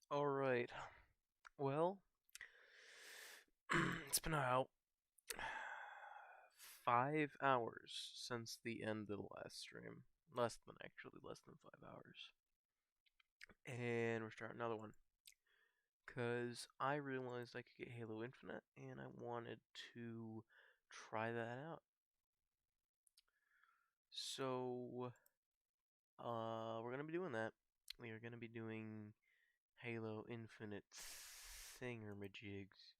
Alright. Well, it's been about 5 hours since the end of the last stream. Less than 5 hours. And we're starting another one. Because I realized I could get Halo Infinite, and I wanted to try that out. So, we're going to be doing that. We are going to be doing Halo Infinite thingamajigs.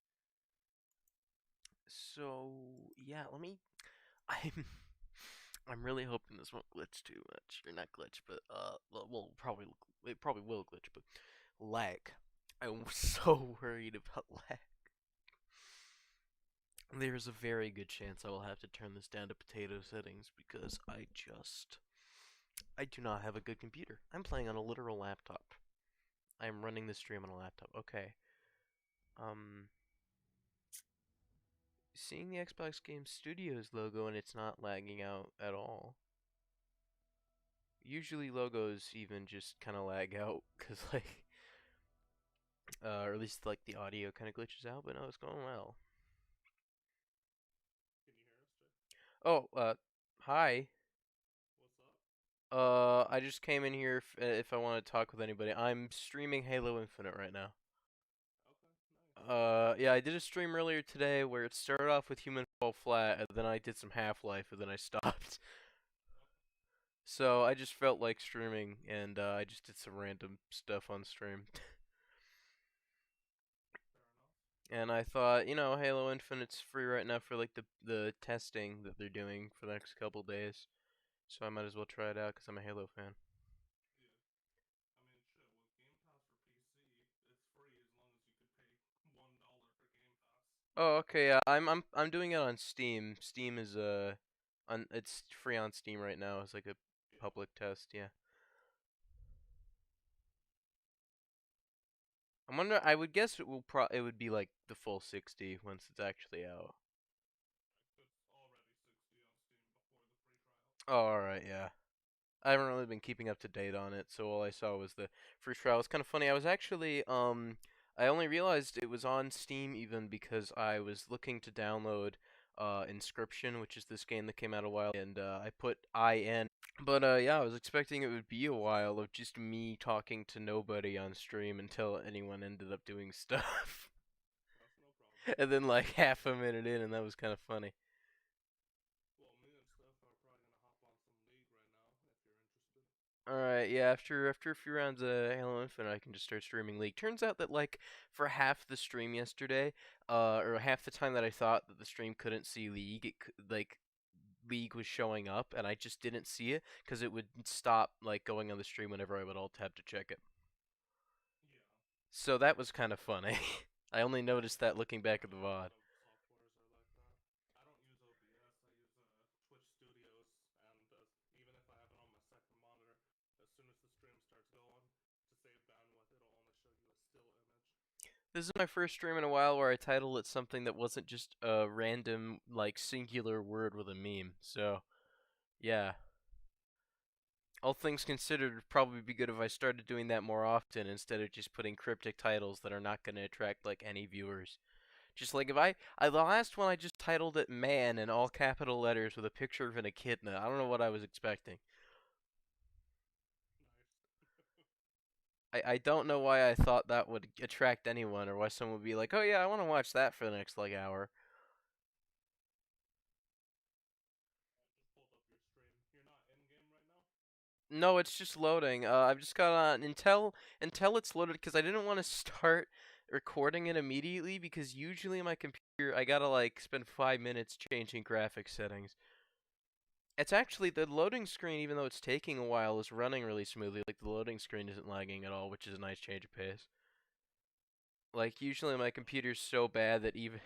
So, yeah, I'm I'm really hoping this won't glitch too much, or not glitch, but well, it probably will glitch, but lag. I'm so worried about lag. There's a very good chance I will have to turn this down to potato settings because I do not have a good computer. I'm playing on a literal laptop. I'm running the stream on a laptop. Okay. Um, seeing the Xbox Game Studios logo and it's not lagging out at all. Usually logos even just kind of lag out because like or at least like the audio kind of glitches out, but no, it's going well. Oh, hi. I just came in here if I want to talk with anybody. I'm streaming Halo Infinite right now. Yeah, I did a stream earlier today where it started off with Human Fall Flat, and then I did some Half-Life, and then I stopped. So I just felt like streaming, and I just did some random stuff on stream. And I thought, Halo Infinite's free right now for like the testing that they're doing for the next couple days. So I might as well try it out because I'm a Halo fan. Oh, okay. Yeah, I'm doing it on Steam. Steam is it's free on Steam right now. It's like a public test. Yeah. I'm wondering. I would guess it would be like the full 60 once it's actually out. Oh, all right. Yeah. I haven't really been keeping up to date on it, so all I saw was the free trial. It's kind of funny. I was actually I only realized it was on Steam even because I was looking to download Inscription, which is this game that came out a while, and I put IN. But yeah, I was expecting it would be a while of just me talking to nobody on stream until anyone ended up doing stuff. And then like half a minute in, and that was kind of funny. Alright, yeah, after a few rounds of Halo Infinite, I can just start streaming League. Turns out that, like, for half the stream yesterday, or half the time that I thought that the stream couldn't see League, like, League was showing up, and I just didn't see it, because it would stop, like, going on the stream whenever I would alt tab to check it. So that was kind of funny. I only noticed that looking back at the VOD. This is my first stream in a while where I titled it something that wasn't just a random, like, singular word with a meme. So, yeah. All things considered, it'd probably be good if I started doing that more often instead of just putting cryptic titles that are not going to attract, like, any viewers. Just like if the last one I just titled it "Man" in all capital letters with a picture of an echidna. I don't know what I was expecting. I don't know why I thought that would attract anyone or why someone would be like, oh yeah, I want to watch that for the next like hour. No, it's just loading. I've just got on until it's loaded because I didn't want to start recording it immediately because usually my computer I gotta like spend 5 minutes changing graphics settings. It's actually the loading screen, even though it's taking a while, is running really smoothly. Like the loading screen isn't lagging at all, which is a nice change of pace. Like usually my computer's so bad that even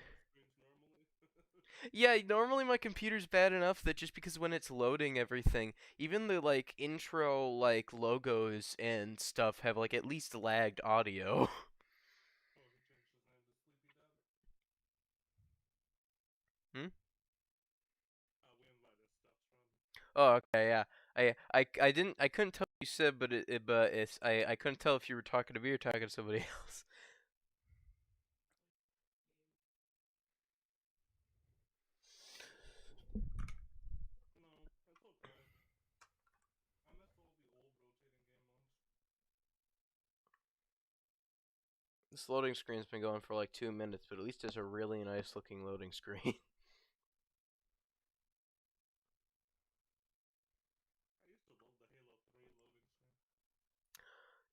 yeah, normally my computer's bad enough that just because when it's loading everything, even the like intro like logos and stuff have like at least lagged audio. Hmm? Oh, okay, yeah. I couldn't tell what you said, but I couldn't tell if you were talking to me or talking to somebody else. This loading screen's been going for like 2 minutes, but at least it's a really nice looking loading screen.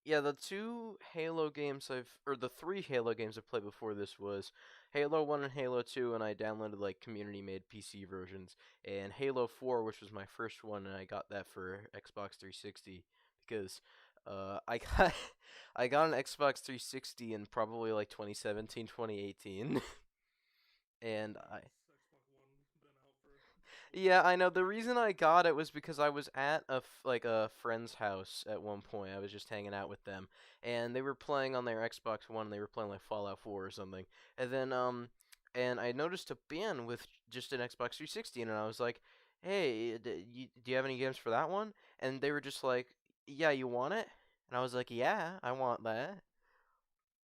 Yeah, the three Halo games I've played before this was Halo 1 and Halo 2, and I downloaded like community made PC versions, and Halo 4, which was my first one, and I got that for Xbox 360 because I got I got an Xbox 360 in probably like 2017, 2018, and I yeah, I know. The reason I got it was because I was at like a friend's house at one point. I was just hanging out with them, and they were playing on their Xbox One. They were playing like Fallout 4 or something, and then and I noticed a bin with just an Xbox 360, and I was like, "Hey, do you have any games for that one?" And they were just like, "Yeah, you want it?" And I was like, "Yeah, I want that."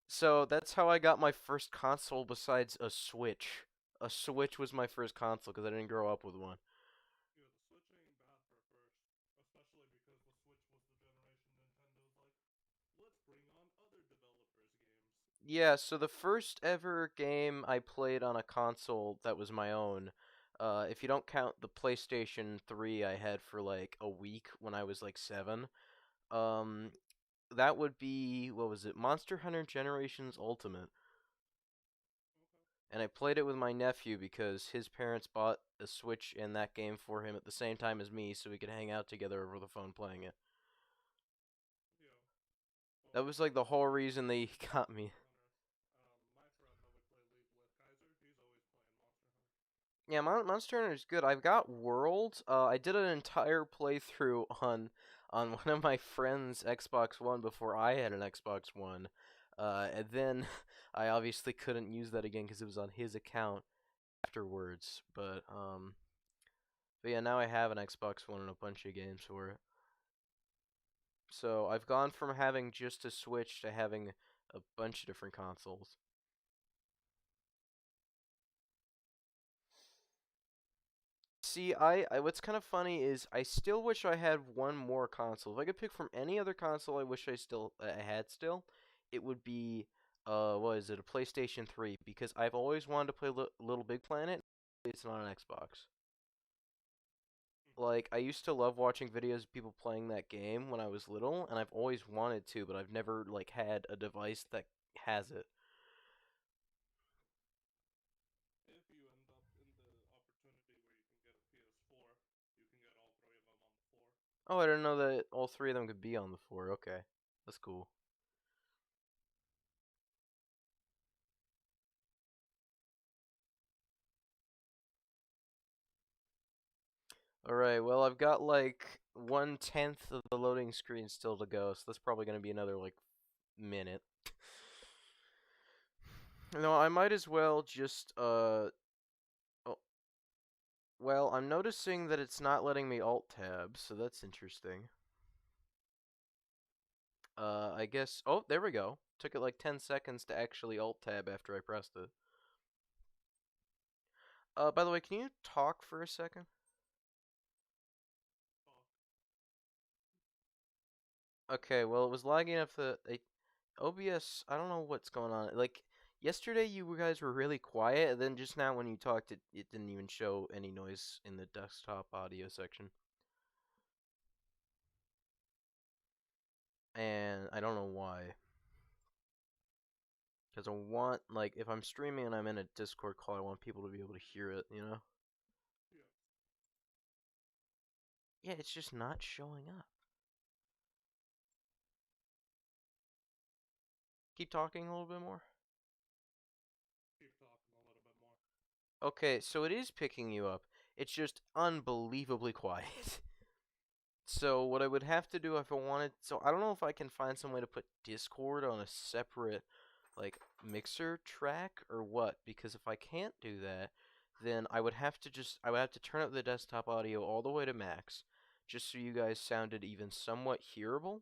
So that's how I got my first console besides a Switch. A Switch was my first console because I didn't grow up with one. Yeah, so the first ever game I played on a console that was my own, if you don't count the PlayStation 3 I had for like a week when I was like 7, um, that would be, what was it, Monster Hunter Generations Ultimate. And I played it with my nephew because his parents bought a Switch and that game for him at the same time as me so we could hang out together over the phone playing it. That was like the whole reason they got me. Yeah, Monster Hunter is good. I've got World. I did an entire playthrough on one of my friend's Xbox One before I had an Xbox One. And then I obviously couldn't use that again because it was on his account afterwards. But yeah, now I have an Xbox One and a bunch of games for it. So I've gone from having just a Switch to having a bunch of different consoles. See, what's kind of funny is I still wish I had one more console. If I could pick from any other console, I wish I had still. It would be what is it? A PlayStation 3 because I've always wanted to play Little Big Planet. It's not an Xbox. Like I used to love watching videos of people playing that game when I was little, and I've always wanted to, but I've never like had a device that has it. Oh, I didn't know that all three of them could be on the floor. Okay, that's cool. Alright, well, I've got like 1/10 of the loading screen still to go, so that's probably going to be another like minute. No, I might as well just, oh, well, I'm noticing that it's not letting me alt tab, so that's interesting. I guess, oh, there we go. Took it like 10 seconds to actually alt tab after I pressed it. By the way, can you talk for a second? Okay, well, it was lagging enough that OBS, I don't know what's going on. Like yesterday, you guys were really quiet, and then just now when you talked, it didn't even show any noise in the desktop audio section. And I don't know why. Because I want, like, if I'm streaming and I'm in a Discord call, I want people to be able to hear it, you know? Yeah, it's just not showing up. Keep talking a little bit more. Okay, so it is picking you up. It's just unbelievably quiet. So what I would have to do if I wanted, so I don't know if I can find some way to put Discord on a separate like mixer track or what, because if I can't do that, then I would have to turn up the desktop audio all the way to max, just so you guys sounded even somewhat hearable,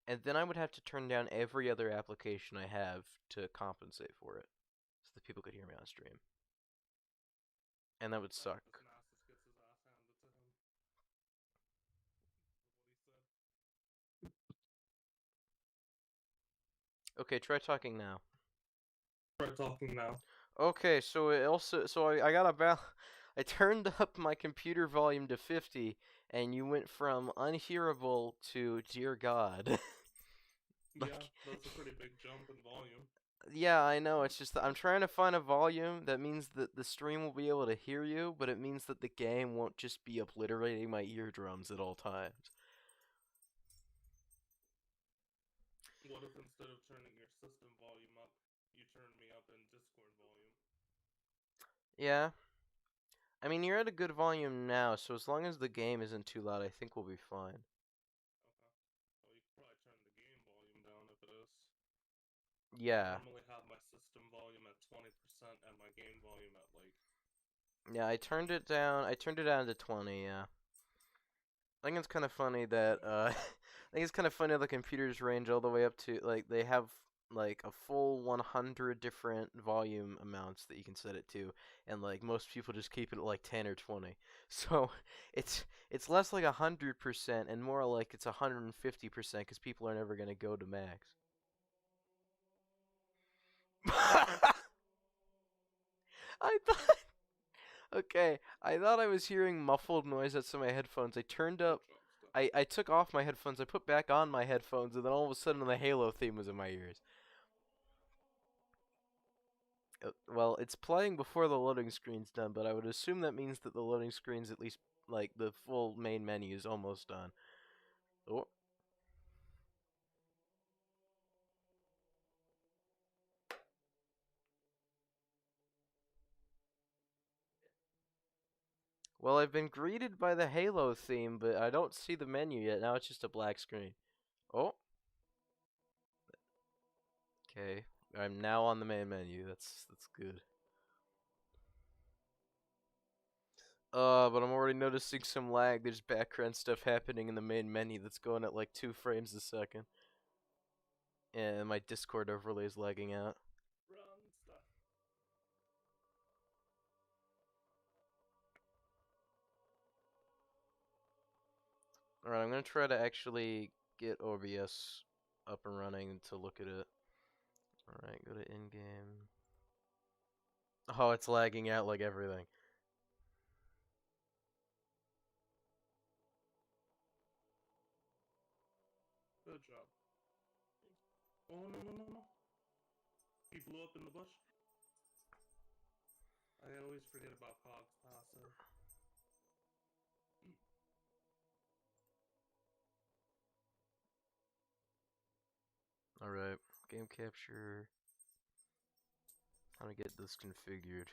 and then I would have to turn down every other application I have to compensate for it, so that people could hear me on stream, and that would suck. Thanasis gets his ass handed to him. What he said. Okay, try talking now. Try talking now. Okay, so it also, I got about, I turned up my computer volume to 50, and you went from unhearable to dear God. Yeah, Like, that's a pretty big jump in volume. yeah, I know. It's just that I'm trying to find a volume that means that the stream will be able to hear you, but it means that the game won't just be obliterating my eardrums at all times. What if instead of turning your system volume up, you turn me up in Discord volume? Yeah. I mean, you're at a good volume now, so as long as the game isn't too loud, I think we'll be fine. Okay. Well, you could probably turn the game volume down if it is. I Yeah. normally have my system volume at 20% and my game volume at like. Yeah, I turned it down. I turned it down to 20, yeah. I think it's kind of funny that I think it's kind of funny the computers range all the way up to like they have like a full 100 different volume amounts that you can set it to, and like most people just keep it at like 10 or 20. So it's less like 100% and more like it's 150% because people are never gonna go to max. I thought okay, I thought I was hearing muffled noise outside my headphones. I turned Good up job, Steph. I took off my headphones, I put back on my headphones, and then all of a sudden the Halo theme was in my ears. Well, it's playing before the loading screen's done, but I would assume that means that the loading screen's at least, like, the full main menu is almost done. Oh. Well, I've been greeted by the Halo theme, but I don't see the menu yet. Now it's just a black screen. Oh. Okay. I'm now on the main menu. That's good. But I'm already noticing some lag. There's background stuff happening in the main menu that's going at like 2 frames a second. And my Discord overlay is lagging out. Run, Steph. Alright, I'm gonna try to actually get OBS up and running to look at it. Alright, go to in-game. Oh, it's lagging out like everything. Good job. Oh, no, no, no, no. He blew up in the bush. I always forget about Cog's passive. Alright, game capture. How to get this configured.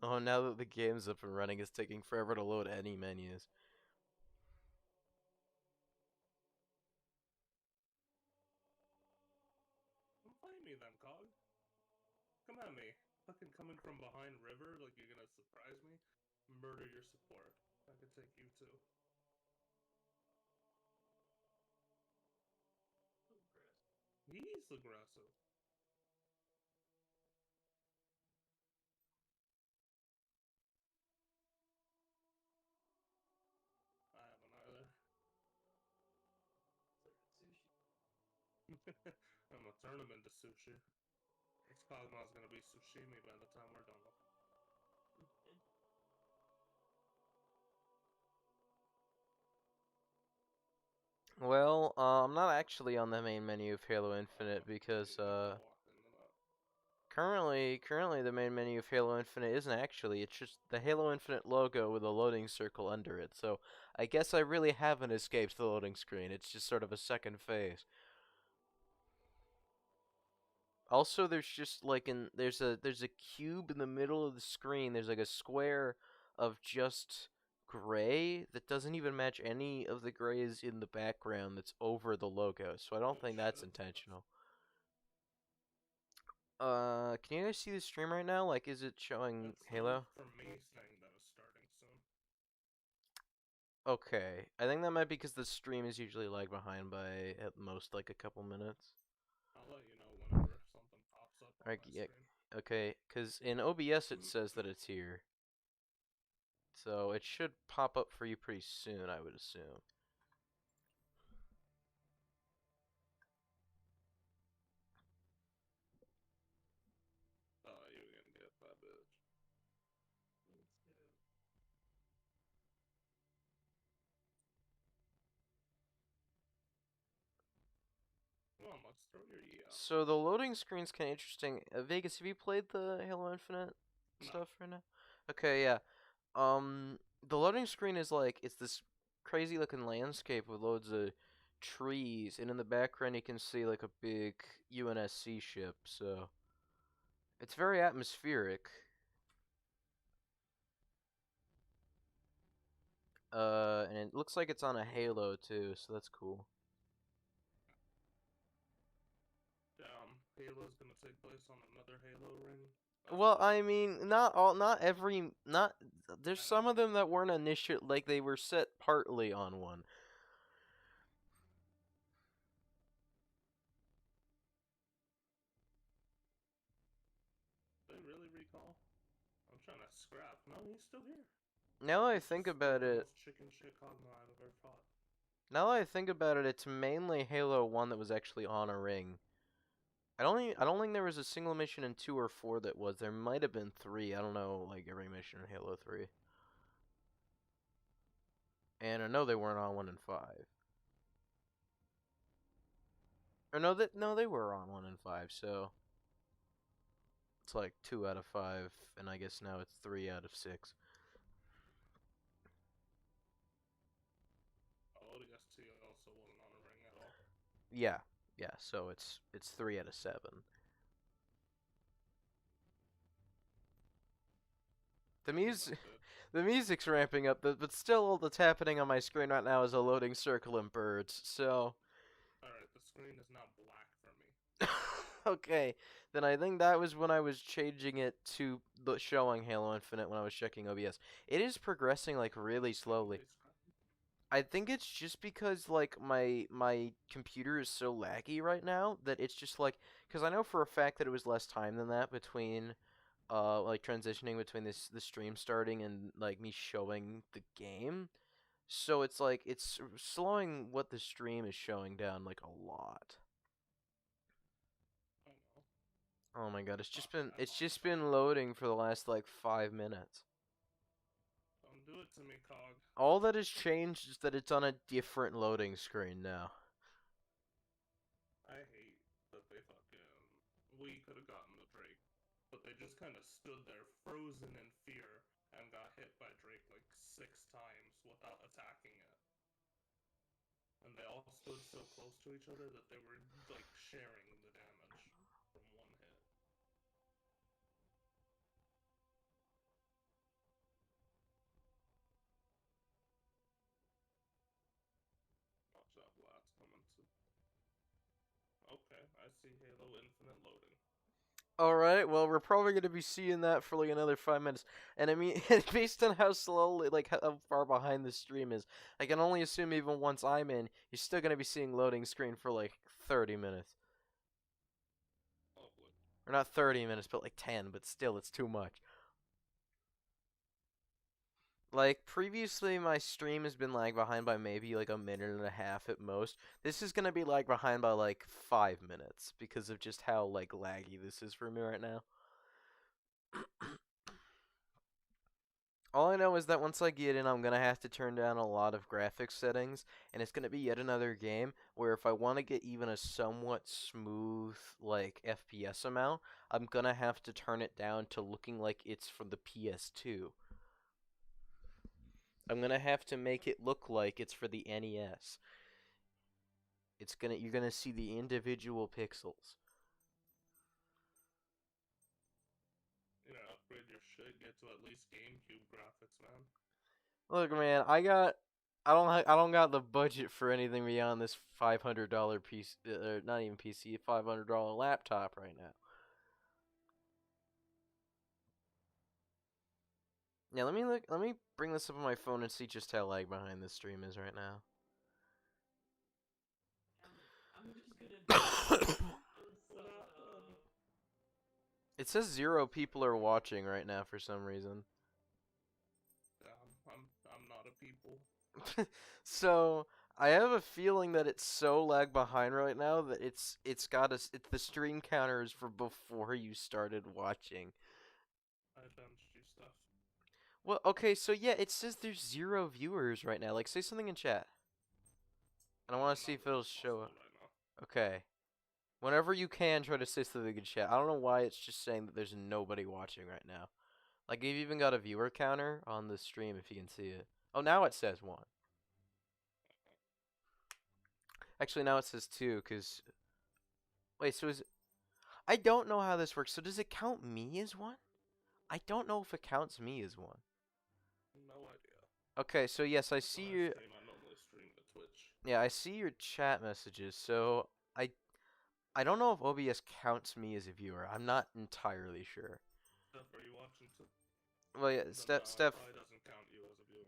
Oh, now that the game's up and running, it's taking forever to load any menus. Come find me then, Cog. Come at me. Fucking coming from behind river like you're gonna surprise me? Murder your support. I could take you too. He's aggressive. I haven't either. I'm gonna turn him into sushi. This Cogma's gonna be sushimi by the time we're done with him. Well, I'm not actually on the main menu of Halo Infinite because, currently the main menu of Halo Infinite isn't actually. It's just the Halo Infinite logo with a loading circle under it. So I guess I really haven't escaped the loading screen. It's just sort of a second phase. Also, there's just like there's a cube in the middle of the screen. There's like a square of just gray that doesn't even match any of the grays in the background that's over the logo. So I don't Oh think that's shit. intentional. Can you guys see the stream right now? Like, is it showing It's not Halo? from me saying that it's starting soon. Okay, I think that might be because the stream is usually lag behind by at most like a couple minutes. I'll let you know whenever something pops up on Alright, my yeah, screen. okay, because in OBS it says that it's here. So it should pop up for you pretty soon, I would assume. Oh, you can get that bitch. Let's get it. Come on, let's throw your E out. So the loading screen's kind of interesting. Vegas, have you played the Halo Infinite No. stuff right now? Okay, yeah. The loading screen is like it's this crazy looking landscape with loads of trees, and in the background you can see like a big UNSC ship. So it's very atmospheric. And it looks like it's on a Halo too, so that's cool. Halo's gonna take place on another Halo ring. That's Well, I fucking. mean, not all, not every, not. There's I some know. of them that weren't initial, like they were set partly on one. They really recall? I'm trying to scrap. No, he's still here. Now that I This think is still about the it, most chicken shit Cogno I've ever fought. now that I think about it, it's mainly Halo One that was actually on a ring. I don't think there was a single mission in 2 or 4 that was. There might have been 3. I don't know, like every mission in Halo 3. And I know they weren't on 1 and 5. Or no, they were on 1 and 5. So it's like 2 out of 5, and I guess now it's 3 out of 6. ODST also wasn't on a ring at all. Yeah, yeah. So it's 3 out of 7. The music, the music's ramping up, but still all that's happening on my screen right now is a loading circle and birds. So, Alright, the screen is now black for me. okay, then I think that was when I was changing it to the showing Halo Infinite when I was checking OBS. It is progressing like really slowly. I think it's just because like my computer is so laggy right now that it's just like because I know for a fact that it was less time than that between like transitioning between the stream starting and like me showing the game. So it's like it's slowing what the stream is showing down like a lot. I know. Oh my god, Not that it's much just though. been loading for the last like 5 minutes. Don't do it to me, Cog. All that has changed is that it's on a different loading screen now. I hate that they fucking. We could have gotten the Drake, but they just kind of stood there frozen in fear and got hit by Drake like 6 times without attacking it. And they all stood so close to each other that they were like sharing the damage from one hit. Watch out, Vlad's coming to. Okay, I see Halo Infinite loading. All right, well, we're probably going to be seeing that for like another 5 minutes. And I mean, based on how slowly, like how far behind the stream is, I can only assume even once I'm in, you're still going to be seeing loading screen for like 30 minutes. Lovely. Or not 30 minutes, but like 10, but still, it's too much. Like previously, my stream has been lag behind by maybe like a minute and a half at most. This is gonna be lag behind by like 5 minutes because of just how like laggy this is for me right now. All I know is that once I get in, I'm gonna have to turn down a lot of graphics settings, and it's gonna be yet another game where if I want to get even a somewhat smooth like FPS amount, I'm gonna have to turn it down to looking like it's from the PS2. I'm gonna have to make it look like it's for the NES. You're gonna see the individual pixels. You know, upgrade your shit, get to at least GameCube graphics, man. Look, man, I don't got the budget for anything beyond this $500 piece, not even PC, $500 laptop right now. Yeah, let me look. Let me bring this up on my phone and see just how lag behind this stream is right now. I'm just gonna die. I'm so What happened? It says 0 people are watching right now for some reason. I'm not a people. So I have a feeling that it's so lag behind right now that it's got us. It's the stream counters for before you started watching. I benched you stuff. Well, okay, so yeah, it says there's 0 viewers right now. Like, say something in chat, and I want to see if it'll show up. Right now. Okay. Whenever you can, try to say something in chat. I don't know why it's just saying that there's nobody watching right now. Like, you've even got a viewer counter on the stream if you can see it. Oh, now it says 1. Actually, now it says 2, because... Wait, so is it... I don't know how this works. So does it count me as 1? I don't know if it counts me as 1. No idea. Okay, so yes, I see your... I normally stream to Twitch. Yeah, I see your chat messages, so... I don't know if OBS counts me as a viewer. I'm not entirely sure. Steph, are you watching too? Well, yeah, Then Steph... no, it probably doesn't count you as a viewer.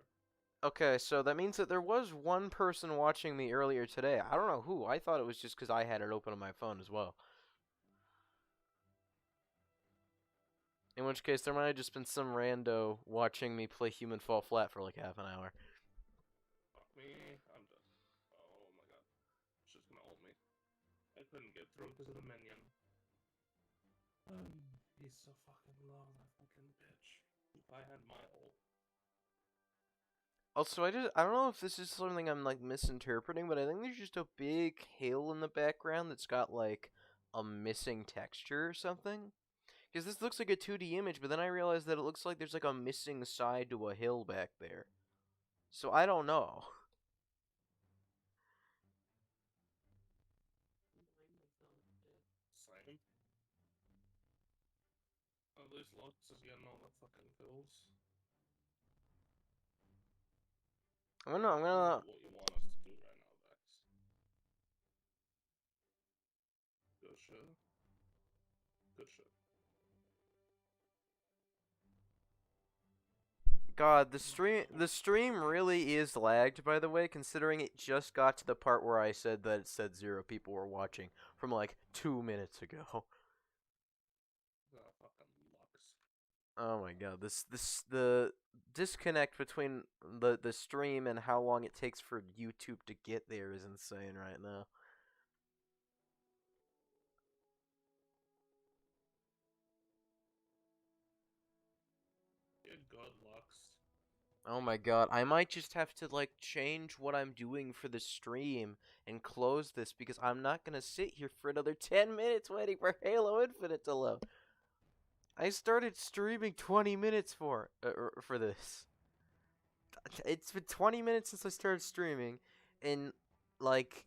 Okay, so that means that there was one person watching me earlier today. I don't know who. I thought it was just because I had it open on my phone as well. In which case, there might have just been some rando watching me play Human Fall Flat for like half an hour. Fuck me, I'm done. Oh my god. She's gonna ult me. I couldn't get through because of the minion. He's so fucking low, that fucking bitch. If I had my ult. Also, I don't know if this is something I'm like misinterpreting, but I think there's just a big hill in the background that's got like a missing texture or something. Because this looks like a 2D image, but then I realized that it looks like there's like a missing side to a hill back there. So I don't know. Same. At least Lux is getting all the fucking kills. I'm gonna. What you want us to do right now, Vex? Good shit. Good shit. God, the stream really is lagged, by the way, considering it just got to the part where I said that it said 0 people were watching from like 2 minutes ago. Fucking Lux. Oh my god, the disconnect between the stream and how long it takes for YouTube to get there is insane right now. You're good, Lux. Oh my god, I might just have to like change what I'm doing for the stream and close this because I'm not gonna sit here for another 10 minutes waiting for Halo Infinite to load. I started streaming 20 minutes for this. It's been 20 minutes since I started streaming, and like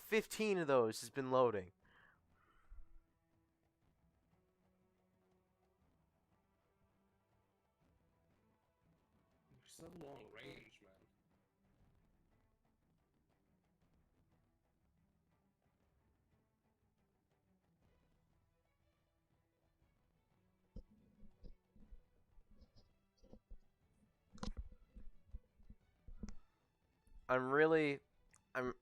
15 of those has been loading. You're so long range, man.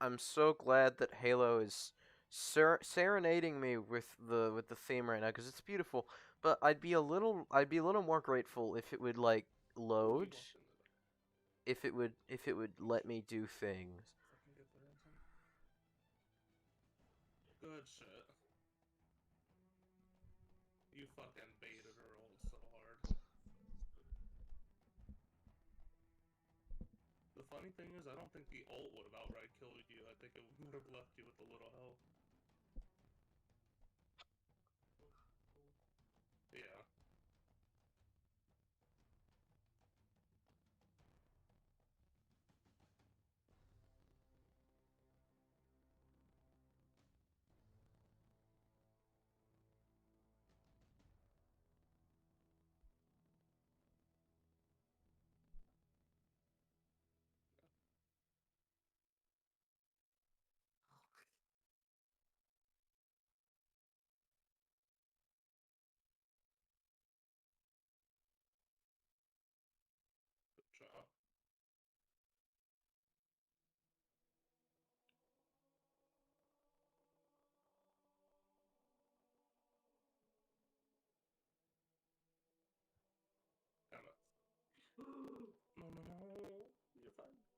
I'm so glad that Halo is serenading me with the theme right now because it's beautiful. But I'd be a little more grateful if it would like load, if it would let me do things. Fucking get there in time. Good shit. You fucking baited her ult so hard. The funny thing is, I don't think the ult would have outright killed you. I think it would have left you with a little health. Yeah.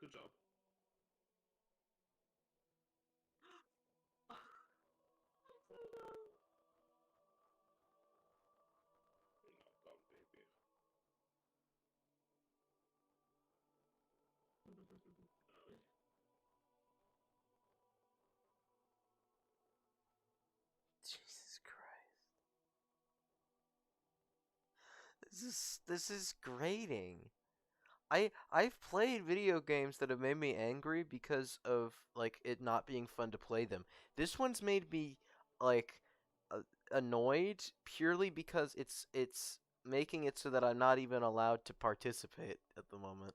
Good job. No, dumb baby. Jesus Christ. This is grating. I've played video games that have made me angry because of like it not being fun to play them. This one's made me like annoyed purely because it's making it so that I'm not even allowed to participate at the moment.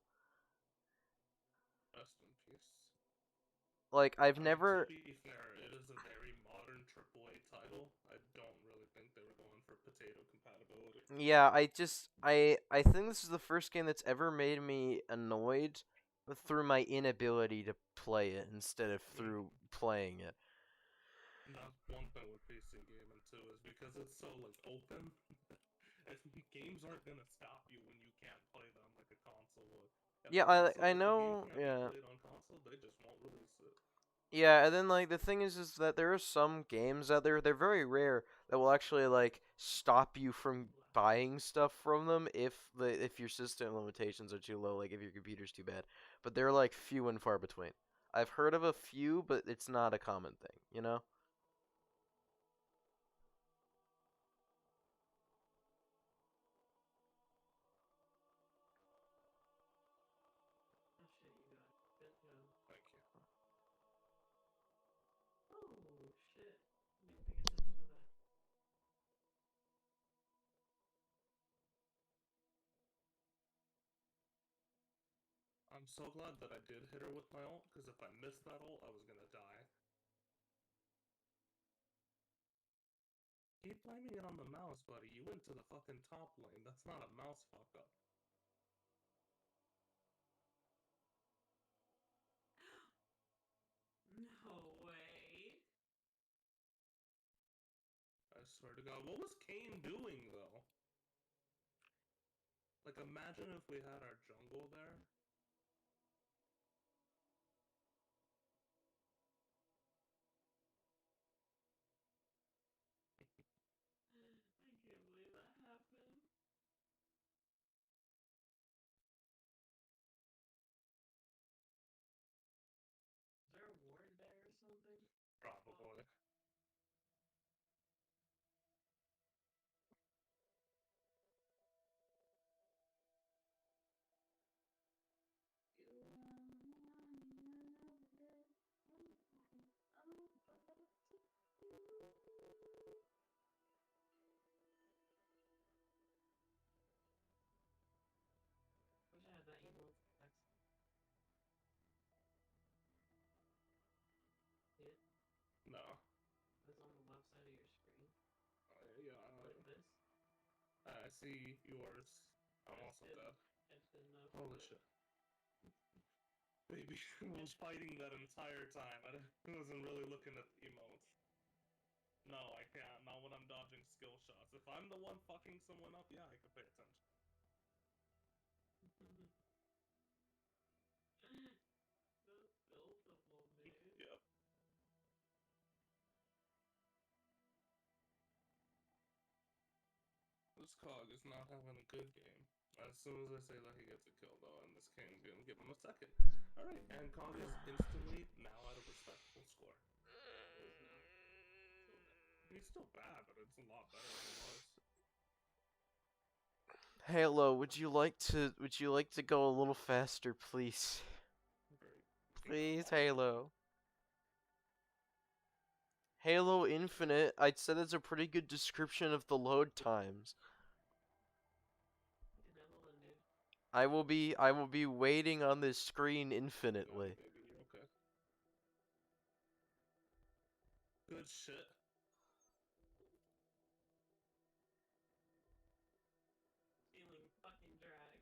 Rest in peace. Like I've I mean, never to be fair, it is a very modern AAA title. I don't really think they were going for potato compatibility. Yeah, I think this is the first game that's ever made me annoyed through my inability to play it instead of through playing it. And that's one thing with PC gaming too, is because it's so like open. Games aren't gonna stop you when you can't play them like a console would. If Yeah, a console, I if a game know, can't be yeah. played on console, they just won't release it. Yeah, and then like the thing is that there are some games out there, they're very rare that will actually like stop you from buying stuff from them if your system limitations are too low, like if your computer's too bad. But they're like few and far between. I've heard of a few, but it's not a common thing, you know? Oh shit, you got it. Good job. Thank you. Oh shit. I didn't pay attention to that. I'm so glad that I did hit her with my ult, because if I missed that ult, I was gonna die. Keep blaming it on the mouse, buddy. You went to the fucking top lane. That's not a mouse fuck up. No way. I swear to God. What was Kane doing, though? Like, imagine if we had our jungle there. I can't believe that happened. Is there a ward there or something? Probably. Wish I had that emote text. See it? No. It's on the left side of your screen. Yeah. Like this. I see yours. I'm I also just dead. didn't know if you Holy did. shit. Baby was fighting that entire time. I wasn't really looking at the emotes. No, I can't. Not when I'm dodging skill shots. If I'm the one fucking someone up, yeah, I can pay attention. Both of them, dude. Yep. This Cog is not having a good game. As soon as I say that, he gets a kill, though, and this Kane's gonna give him a second. Alright, and Cog is instantly now at a respectable score. Close enough. Still bad. He's still bad, but it's a lot better than he was. Halo, would you like to go a little faster, please? Very Please, Halo. Halo Infinite, I'd say that's a pretty good description of the load times. Adrenaline, dude. I will be waiting on this screen No, infinitely. baby, you're okay. Good shit. Feeling fucking drag.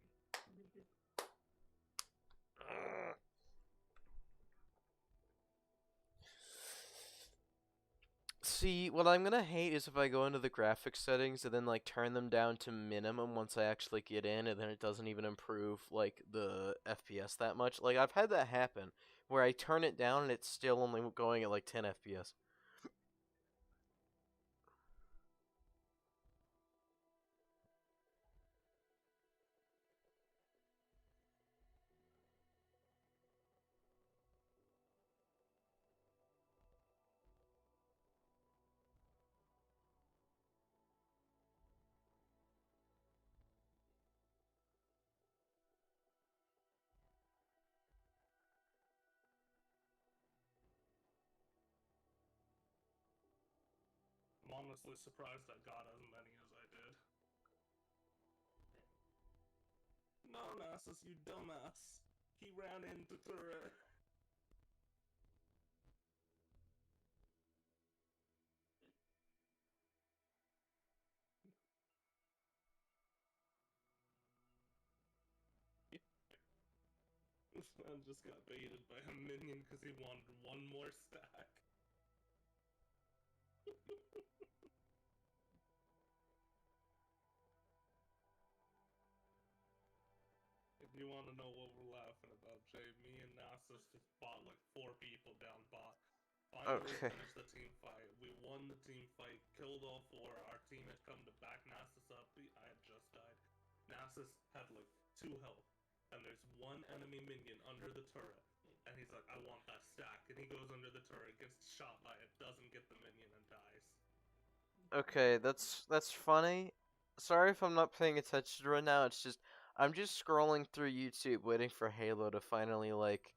See, what I'm gonna hate is if I go into the graphics settings and then like turn them down to minimum once I actually get in, and then it doesn't even improve like the FPS that much. Like I've had that happen where I turn it down and it's still only going at like 10 FPS. I'm honestly surprised I got as many as I did. No, Nasus, you dumbass. He ran into turret. This man just got baited by a minion because he wanted one more stack. If you want to know what we're laughing about, Jay, me and Nasus just fought like 4 people down bot. Finally Okay. finished the team fight. We won the team fight, killed all 4. Our team had come to back Nasus up. I had just died. Nasus had like 2 health. And there's one enemy minion under the turret. And he's like, I want that stack. And he goes under the turret, gets shot by it, doesn't get the minion, and dies. Okay, that's funny. Sorry if I'm not paying attention right now. It's just I'm just scrolling through YouTube waiting for Halo to finally like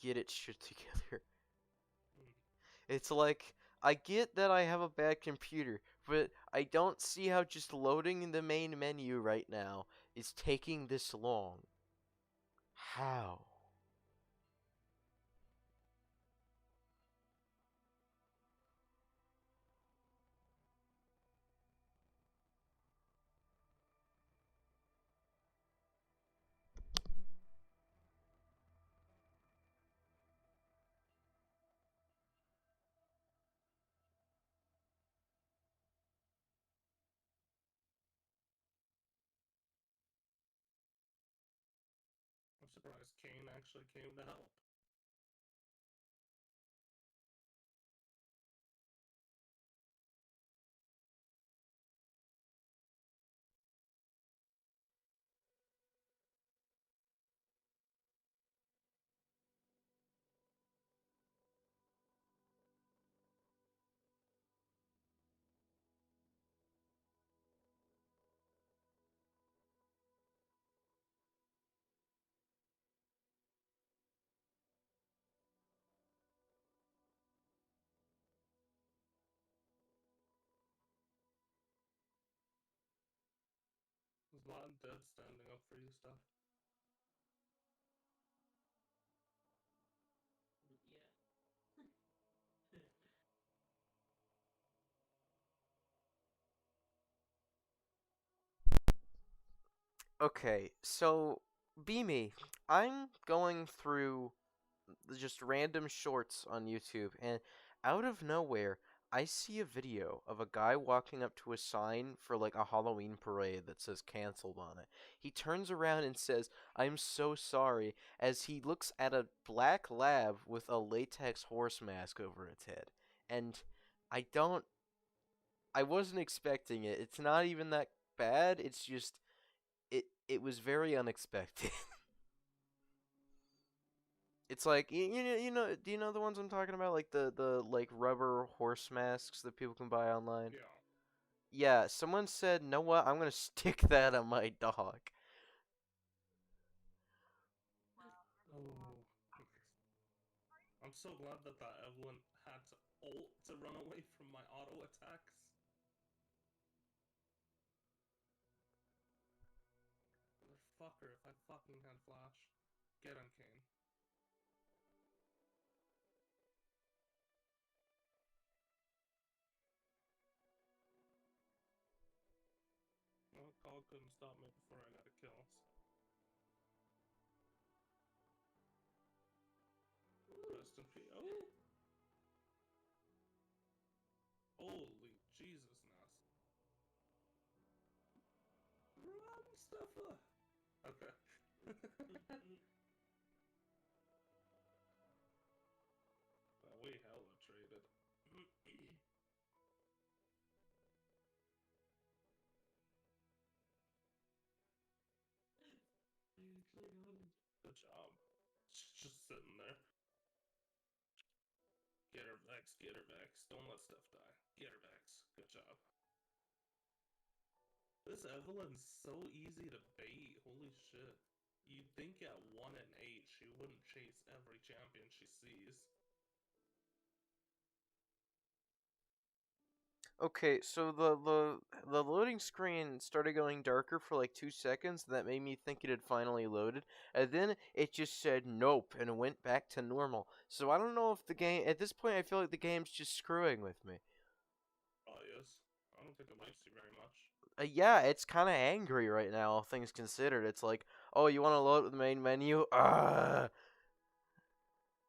get its shit together. It's like I get that I have a bad computer, but I don't see how just loading the main menu right now is taking this long. How? I'm surprised Kane actually came to help. Was Vlad dead standing up for you stuff? Yeah. Okay, so Beamy, I'm going through just random shorts on YouTube, and out of nowhere, I see a video of a guy walking up to a sign for like a Halloween parade that says canceled on it. He turns around and says, I'm so sorry, as he looks at a black lab with a latex horse mask over its head. And I don't, I wasn't expecting it. It's not even that bad, it's just, it was very unexpected. It's like do you know the ones I'm talking about, like the like rubber horse masks that people can buy online? Yeah. Yeah, someone said, "Know what? I'm gonna stick that on my dog." Oh. I'm so glad that Evelyn had to ult to run away from my auto attacks. Motherfucker, if I fucking had flash. Get him, Kane. Well, Call couldn't stop me before I got a kill. Rest in peace. Oh! Mustafa. Okay. We hella traded. I actually got him. Good job. Just sitting there. Get her Vex, get her Vex. Don't let Steph die. Get her Vex. Good job. This Evelyn's so easy to bait. Holy shit. You'd think at 1 and 8 she wouldn't chase every champion she sees. Okay, so the loading screen started going darker for like 2 seconds, and that made me think it had finally loaded, and then it just said nope and went back to normal. So I don't know if the game at this point I feel like the game's just screwing with me. Oh, yes. I don't think it likes you very much. Yeah, it's kind of angry right now, all things considered. It's like, oh, you want to load the main menu?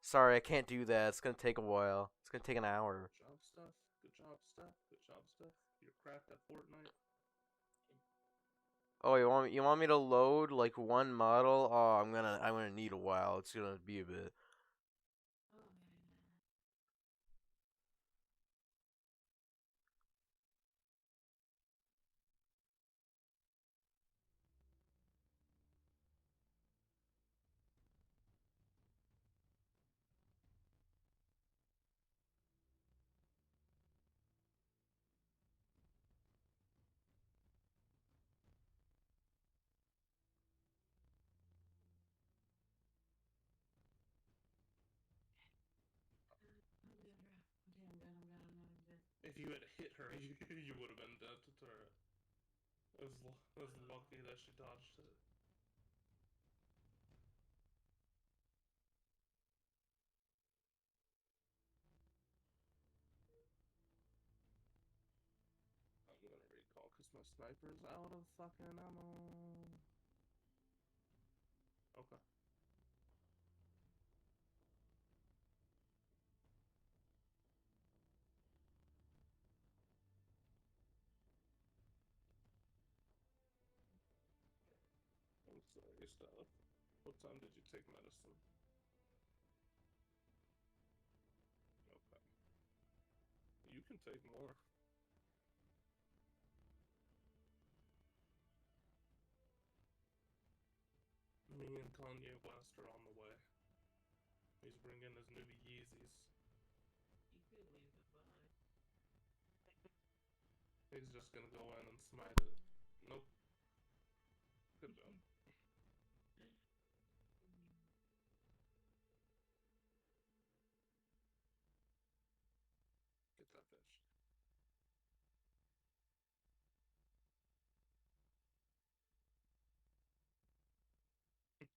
Sorry, I can't do that. It's gonna take a while. It's gonna take an hour. Good job, Steph. Good job, Steph. Good job, Steph. You're cracked at Fortnite. Oh, you want me to load like one model? Oh, I'm gonna need a while. It's gonna be a bit. Oh, man. I'm good. If you had hit her, you would have been dead to turret. It was lucky that she dodged it. I'm gonna recall because my sniper's out of fucking ammo. Okay. I'm sorry, Steph. What time did you take medicine? Okay. You can take more. Me and Kanye West are on the way. He's bringing his new Yeezys. You could leave it behind. He's just gonna go in and smite it. Nope. Good job. Get that fish.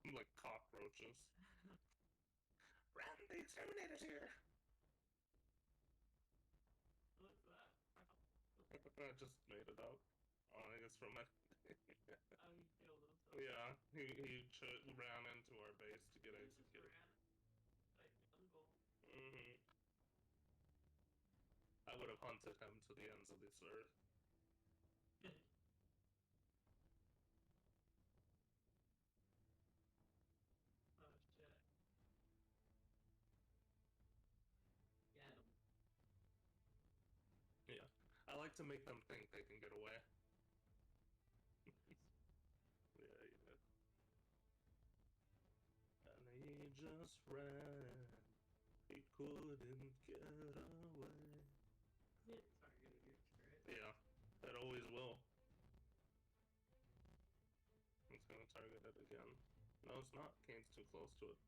Like cockroaches. Ran the exterminator's here! What's that? I just made it up. Oh, I think it's from it. Oh, he killed himself. Yeah, he ran into our base to get He just executed. ran. Like Uncle. I would have hunted him to the ends of this earth. Oh shit. Get him. Yeah. I like to make them think they can get away. Yeah, you did. And he just ran. He couldn't get away. It targeted your turret. Yeah, it always will. It's gonna target it again. No, it's not. Kane's too close to it.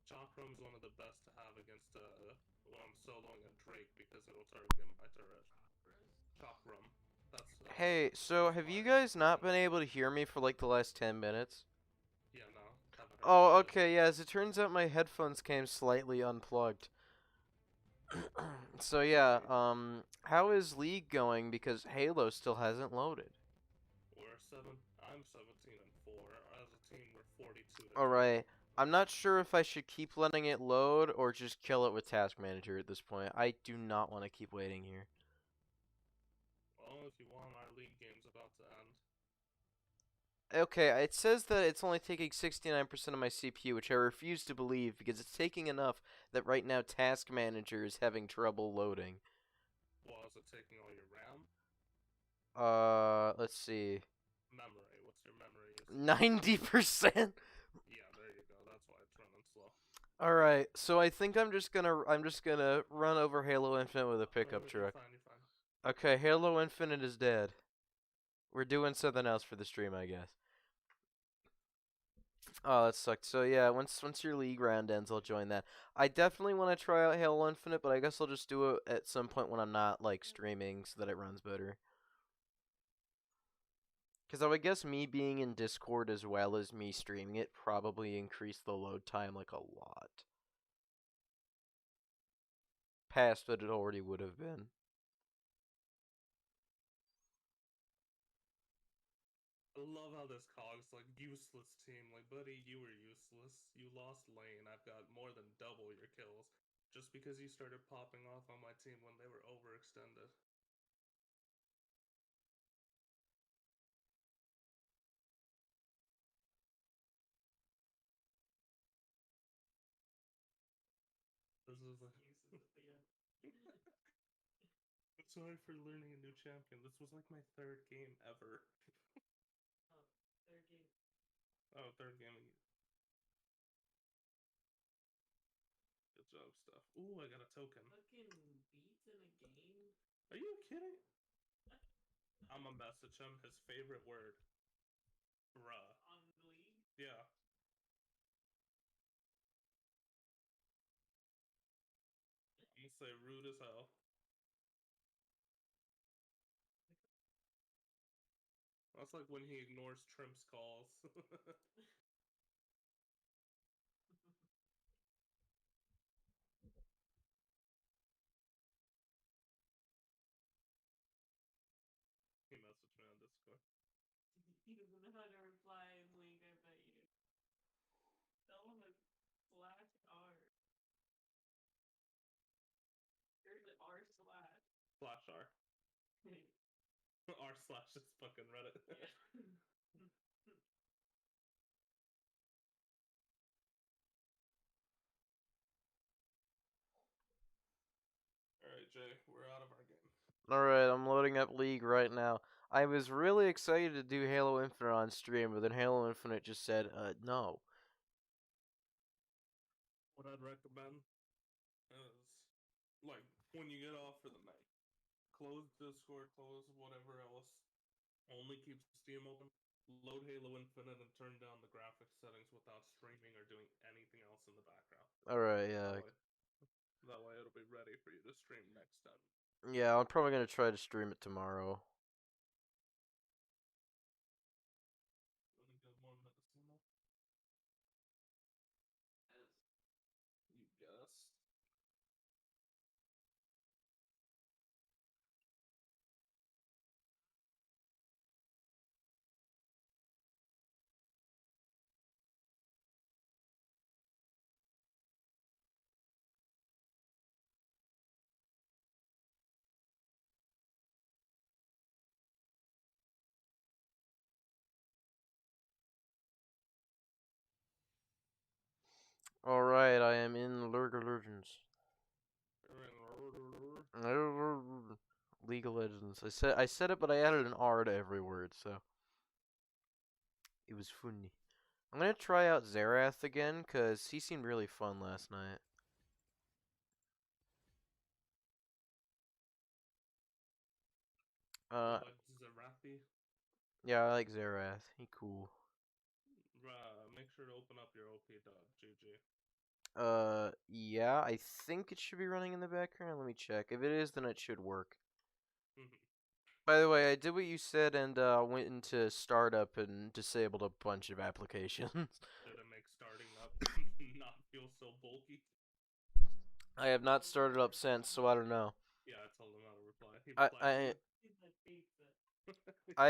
Chakram's one of the best to have against when I'm soloing a Drake because it'll target my turret. Chakram. That's Hey, so have you guys not been able to hear me for like the last 10 minutes? Yeah, no. Haven't heard Oh, shit. okay, yeah, as it turns out my headphones came slightly unplugged. So yeah, how is League going because Halo still hasn't loaded? I'm 17 and 4. As a team, we're 42 to 2. Alright, I'm not sure if I should keep letting it load or just kill it with Task Manager at this point. I do not want to keep waiting here. if you want. Our league game's about to end. Okay, it says that it's only taking 69% of my CPU, which I refuse to believe because it's taking enough that right now Task Manager is having trouble loading. Well, is it taking all your RAM? Let's see. Memory. What's your memory usage? 90%. Yeah, there you go. That's why it's running slow. All right, so I think I'm just gonna run over Halo Infinite with a pickup You're truck. fine, you're fine. Okay, Halo Infinite is dead. We're doing something else for the stream, I guess. Oh, that sucked. So yeah, once your league round ends, I'll join that. I definitely want to try out Halo Infinite, but I guess I'll just do it at some point when I'm not like streaming, so that it runs better. Because I would guess me being in Discord as well as me streaming it probably increased the load time like a lot. Past what it already would have been. I love how this COG's like useless team. Like, buddy, you were useless. You lost lane. I've got more than double your kills. Just because you started popping off on my team when they were overextended. This is a... Sorry for learning a new champion. This was like my third game ever. Third game. Oh, third game. Good job, stuff. Ooh, I got a token. Fucking beats in a game? Are you kidding? I'm gonna message him his favorite word. Bruh. On the league? Yeah. I'm gonna say rude as hell. That's like when he ignores Trimp's calls. He messaged me on Discord. He doesn't know how to reply in league, I bet you. Tell him to slash R. Or is it R slash? Slash R. R slash is fucking Reddit. Alright, Jay, we're out of our game. Alright, I'm loading up League right now. I was really excited to do Halo Infinite on stream, but then Halo Infinite just said, no. What I'd recommend is, like, when you get off for the night, close Discord, close whatever else, only keep Steam open, load Halo Infinite, and turn down the graphics settings without streaming or doing anything else in the background. Alright, yeah. That way it'll be ready for you to stream next time. Yeah, I'm probably gonna try to stream it tomorrow. Let me get more medicine though. You guess. Alright, I am in Lurker Legends. League of Legends. I said it, but I added an R to every word, so it was funny. I'm gonna try out Xerath again, cause he seemed really fun last night. Zerathi? Yeah, I like Xerath. He cool. Make sure to open up your op.gg. Yeah, I think it should be running in the background. Let me check. If it is, then it should work. By the way, I did what you said and went into startup and disabled a bunch of applications. Did it make starting up not feel so bulky? I have not started up since, so I don't know. Yeah, I told him how to reply. He replied I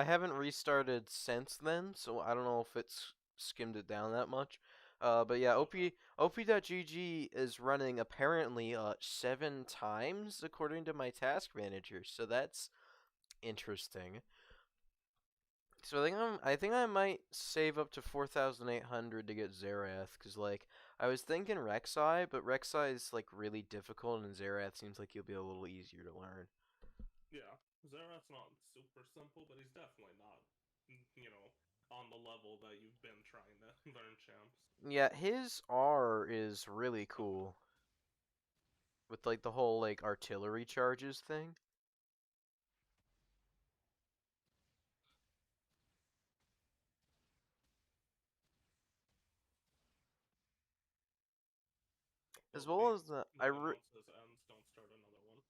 haven't restarted since then, so I don't know if it's skimmed it down that much. But yeah, op.gg is running apparently 7 times according to my task manager. So that's interesting. So I think I might save up to 4,800 to get Zerath, cause like I was thinking Rek'Sai, but Rek'Sai is like really difficult, and Zerath seems like he'll be a little easier to learn. Yeah, Zerath's not super simple, but he's definitely not, on the level that you've been trying to learn champs. Yeah, his R is really cool with like the whole like artillery charges thing. As Well, well wait, as the when one says ends, don't start another one.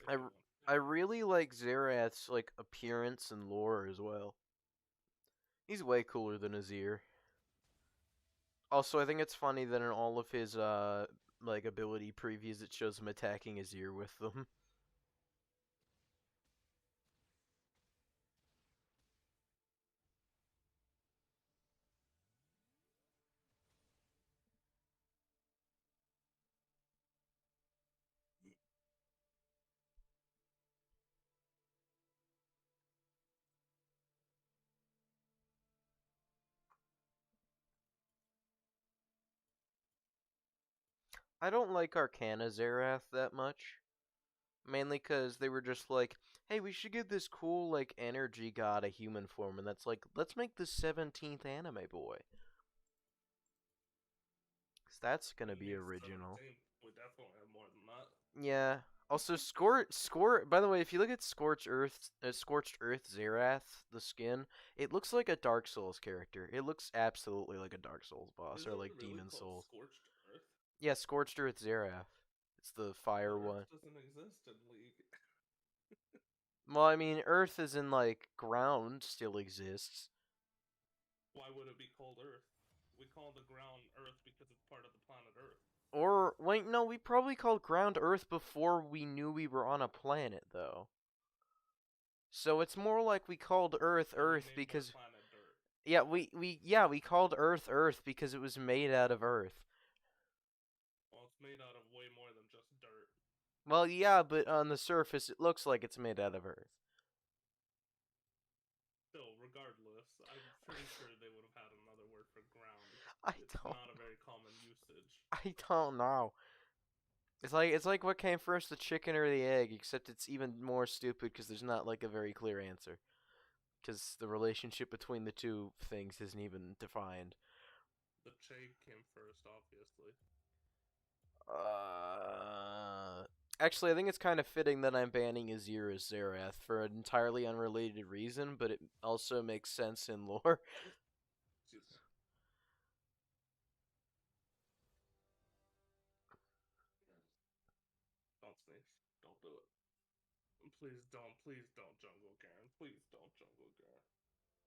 If I, you r- want. I really like Zerath's like appearance and lore as well. He's way cooler than Azir. Also, I think it's funny that in all of his like ability previews, it shows him attacking Azir with them. I don't like Arcana Zerath that much. Mainly because they were just like, hey, we should give this cool, like, energy god a human form. And that's like, let's make the 17th anime boy. Because that's going to It be needs original. 17. We definitely have more than that. Yeah. Also, by the way, if you look at Scorched Earth Zerath, the skin, it looks like a Dark Souls character. It looks absolutely like a Dark Souls boss, Is or it like really Demon called Souls. Scorched Earth? Yeah, Scorched Earth Zerath. It's the fire But Earth one. doesn't exist in League. Well, I mean, Earth is in, like, ground still exists. Why would it be called Earth? We call the ground Earth because it's part of the planet Earth. Or, wait, no, we probably called ground Earth before we knew we were on a planet, though. So it's more like we called Earth So we Earth named our because planet Dirt. yeah, we called Earth Earth because it was made out of Earth. Well, it's made out of way more than just dirt. Well, yeah, but on the surface it looks like it's made out of Earth. Still, regardless, I'm pretty sure they would have had another word for ground. I It's don't not a very common usage. I don't know. It's like what came first, the chicken or the egg, except it's even more stupid because there's not like a very clear answer. Because the relationship between the two things isn't even defined. The Che came first, obviously. Uh, Actually, I think it's kind of fitting that I'm banning Azir as Zerath for an entirely unrelated reason, but it also makes sense in lore. Excuse me. Don't sneeze. Don't do it. Please don't jungle Garen. Please don't jungle Garen.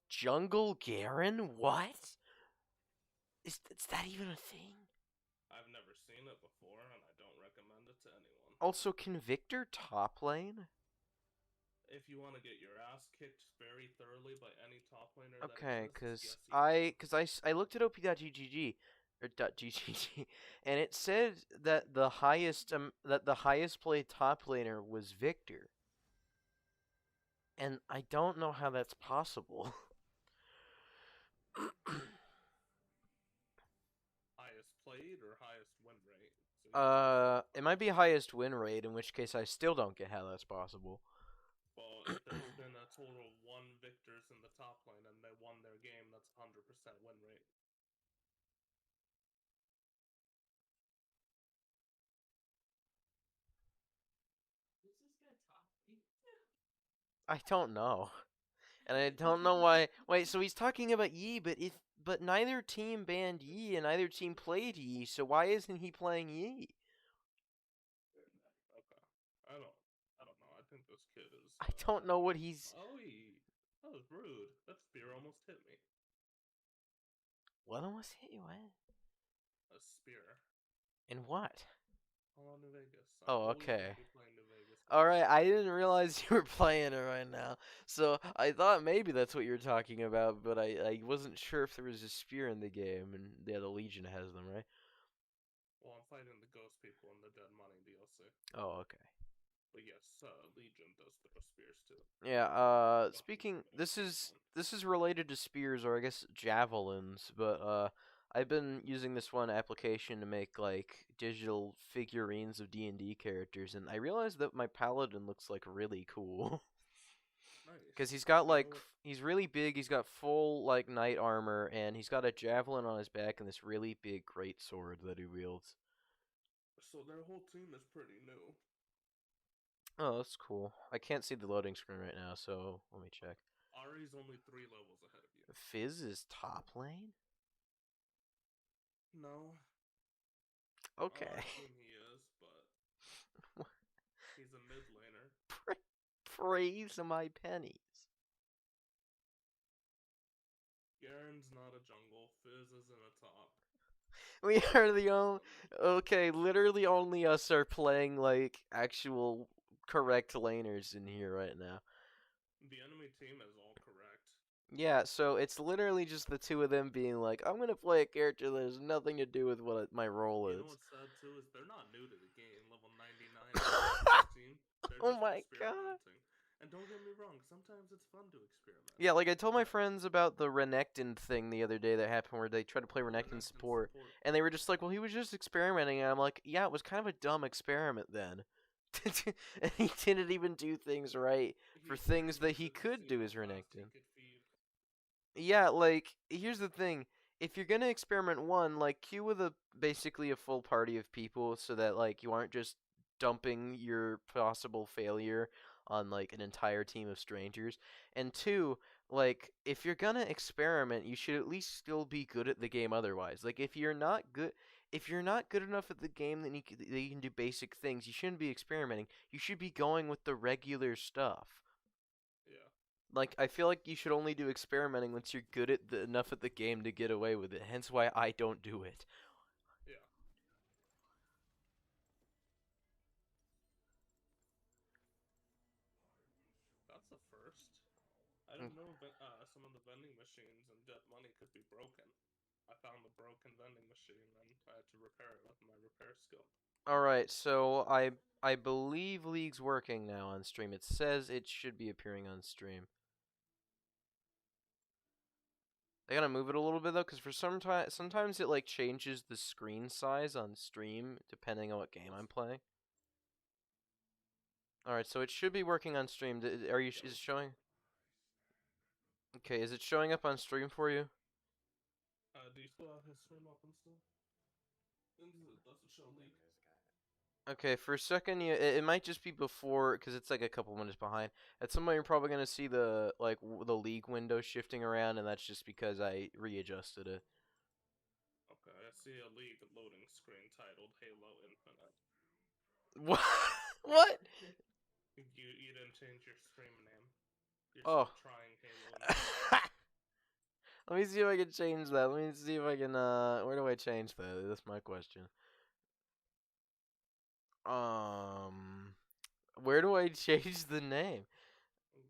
Jungle Garen? What? Is that even a thing? I've never seen it before, and I don't recommend it to anyone. Also, can Victor top lane? If you want to get your ass kicked very thoroughly by any top laner Okay, that exists, yes, you can. I looked at op.ggg or .ggg, and it said that the highest played top laner was Victor, and I don't know how that's possible. Highest played or highest win rate? So It might be highest win rate, in which case I still don't get how that's possible. well, if there's been a total of 1 victors in the top lane and they won their game, that's 100% win rate. Who's this guy talking? I don't know. And I don't know why. Wait, so he's talking about Yi, but neither team banned Yi and neither team played Yi, so why isn't he playing Yi? Okay. I don't know. I think this kid is. I don't know what he's. Oh, that was rude. That spear almost hit me. What almost hit you? What? A spear. In what? Hello, New Vegas. Oh, okay. Playing New Vegas. Alright, I didn't realize you were playing it right now. So I thought maybe that's what you were talking about, but I wasn't sure if there was a spear in the game, and yeah, the Legion has them, right? Well, I'm fighting the ghost people in the Dead Money DLC. Oh, okay. But yes, Legion does throw spears too. Yeah, Fucking speaking, best one. this is related to spears, or I guess javelins, but I've been using this one application to make like digital figurines of D&D characters, and I realized that my paladin looks like really cool. Cuz Nice. he's got You know like what? he's really big, he's got full like knight armor, and he's got a javelin on his back and this really big great sword that he wields. So their whole team is pretty new. Oh, that's cool. I can't see the loading screen right now, so let me check. Ari's only 3 levels ahead of you. Fizz is top lane? No. Okay. On our team he is, but he's a mid laner. Praise my pennies. Garen's not a jungle. Fizz isn't a top. We are the only. Okay, literally only us are playing like actual correct laners in here right now. The enemy team is all correct. Yeah, so it's literally just the two of them being like, I'm gonna play a character that has nothing to do with what my role You know is. what's sad too is they're not new to the game. Level 99 on 16. They're Oh just my god. experimenting. And don't get me wrong, sometimes it's fun to experiment. Yeah, like I told my friends about the Renekton thing the other day that happened where they tried to play Renekton support, and they were just like, well, he was just experimenting, and I'm like, yeah, it was kind of a dumb experiment then. And he didn't even do things right for things that he could do as Renekton. Yeah, like, here's the thing. If you're gonna experiment one, like, queue with basically a full party of people so that, like, you aren't just dumping your possible failure on, like, an entire team of strangers. And two, like, if you're gonna experiment, you should at least still be good at the game otherwise. Like, if you're not good enough at the game that you can do basic things, you shouldn't be experimenting. You should be going with the regular stuff. Yeah. Like, I feel like you should only do experimenting once you're good at enough at the game to get away with it. Hence why I don't do it. Yeah. That's a first. I didn't know some of the vending machines in Dead Money could be broken. I found the broken vending machine and I had to repair it with my repair skill. Alright, so I believe League's working now on stream. It says it should be appearing on stream. I gotta move it a little bit though, because for sometimes it like changes the screen size on stream depending on what game I'm playing. Alright, so it should be working on stream. Is it showing? Okay, is it showing up on stream for you? Do you still have his stream open still? Does it show League? Okay, for a second, it might just be before, because it's like a couple minutes behind. At some point, you're probably gonna see the the League window shifting around, and that's just because I readjusted it. Okay, I see a League loading screen titled Halo Infinite. What? What? You didn't change your stream name. You're Oh. still trying Halo Infinite. Let me see if I can change that. Let me see if I can. Where do I change that? That's my question. Where do I change the name?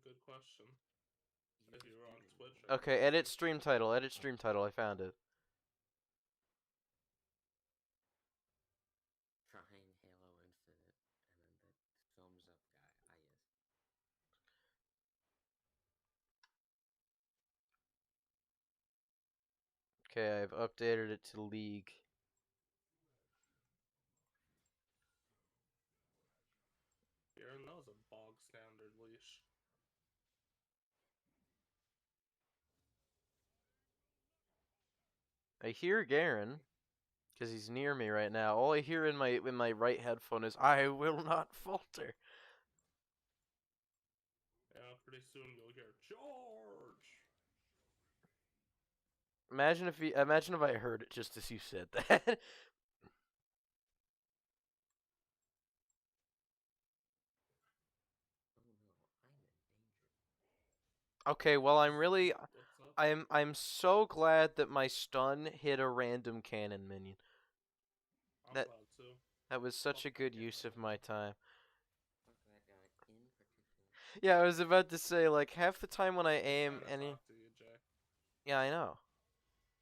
Good question. If you were on Twitch. Okay, edit stream title. Edit stream title. I found it. Trying Halo Infinite, and then the thumbs up guy. Okay, I've updated it to League. Aaron, that was a bog standard leash. I hear Garen, because he's near me right now. All I hear in my right headphone is "I will not falter." Yeah, pretty soon you'll hear George. Imagine if I heard it just as you said that. Okay, well I'm so glad that my stun hit a random cannon minion. I'm That- glad too. That was such a good use of my time. In particular. Yeah, I was about to say, like, half the time when I aim Trying to any... talk to you, Jay. Yeah, I know.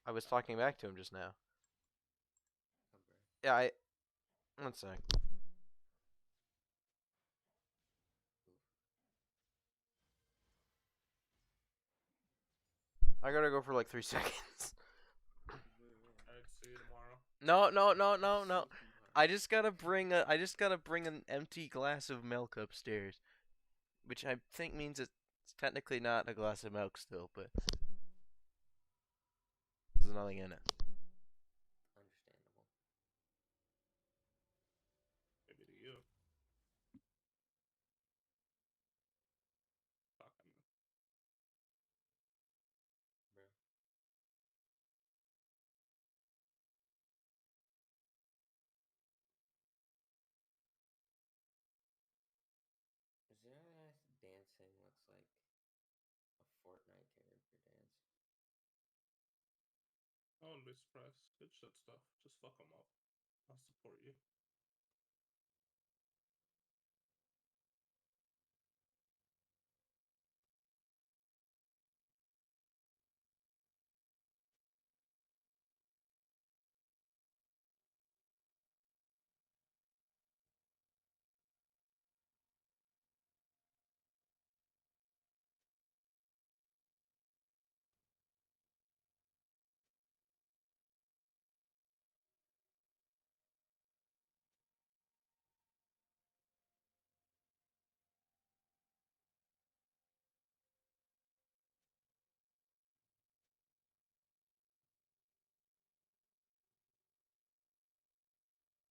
I was talking back to him just now. Okay. Yeah, One sec. I gotta go for like 3 seconds. I'd see you tomorrow. No. I just gotta bring an empty glass of milk upstairs, which I think means it's technically not a glass of milk still, but there's nothing in it. Understandable. Maybe to you. Fucking. Bro. Is there dancing looks like a Fortnite character dance? I wouldn't be surprised. Good shit stuff. Just fuck them up. I'll support you.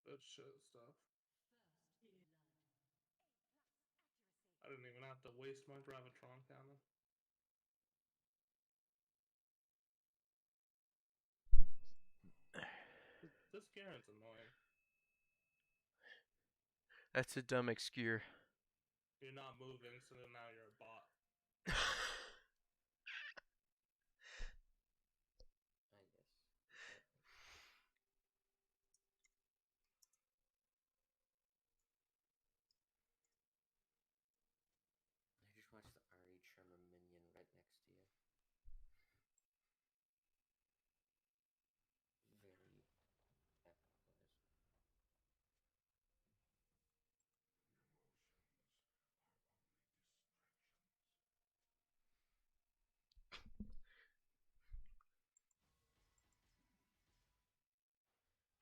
Good shit stuff. I didn't even have to waste my Gravitron cannon. This Garen's annoying. That's a dumb excuse. You're not moving, so now you're a bot. I guess. I just watched the Ari Sherman minion right next to you. Very epic plays.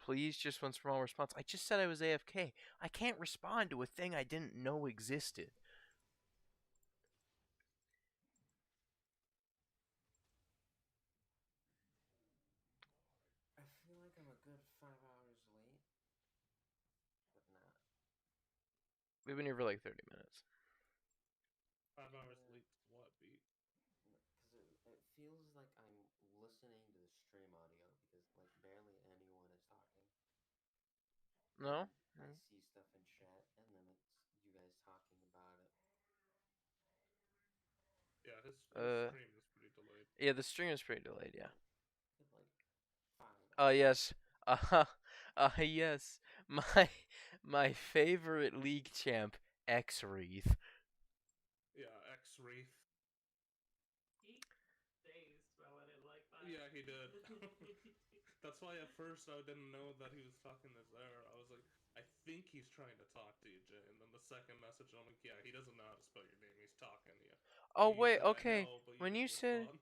Please, just one small response. I just said I was AFK. I can't respond to a thing I didn't know existed. I feel like I'm a good 5 hours late, but not. We've been here for like 30 minutes. 5 hours late to what, beat? Because it feels like I'm listening to the stream audio because like barely anyone is talking. No? I see stuff in chat and then it's you guys talking about it. Yeah, his Uh, stream is pretty delayed. Yeah, the stream is pretty delayed, yeah. With like 5 hours. Yes. Yes. My favorite league champ, X-Wreath. Yeah, X Wraith. He stays spelling it like that. Yeah, he did. That's why at first I didn't know that he was talking to Zara. I was like, I think he's trying to talk to you, Jay. And then the second message, I'm like, yeah, he doesn't know how to spell your name. He's talking to you. Oh, And you wait, said, okay. I know, but When you didn't said... respond.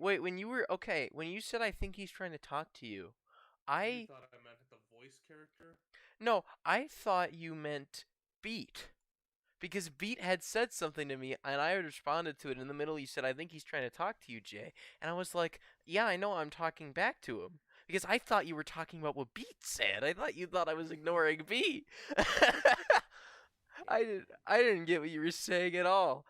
Wait, when you were... Okay, when you said I think he's trying to talk to you, You thought I meant the voice character? No, I thought you meant Beat. Because Beat had said something to me, and I had responded to it. In the middle, you said, I think he's trying to talk to you, Jay. And I was like, yeah, I know I'm talking back to him. Because I thought you were talking about what Beat said. I thought you thought I was ignoring Beat. I didn't get what you were saying at all.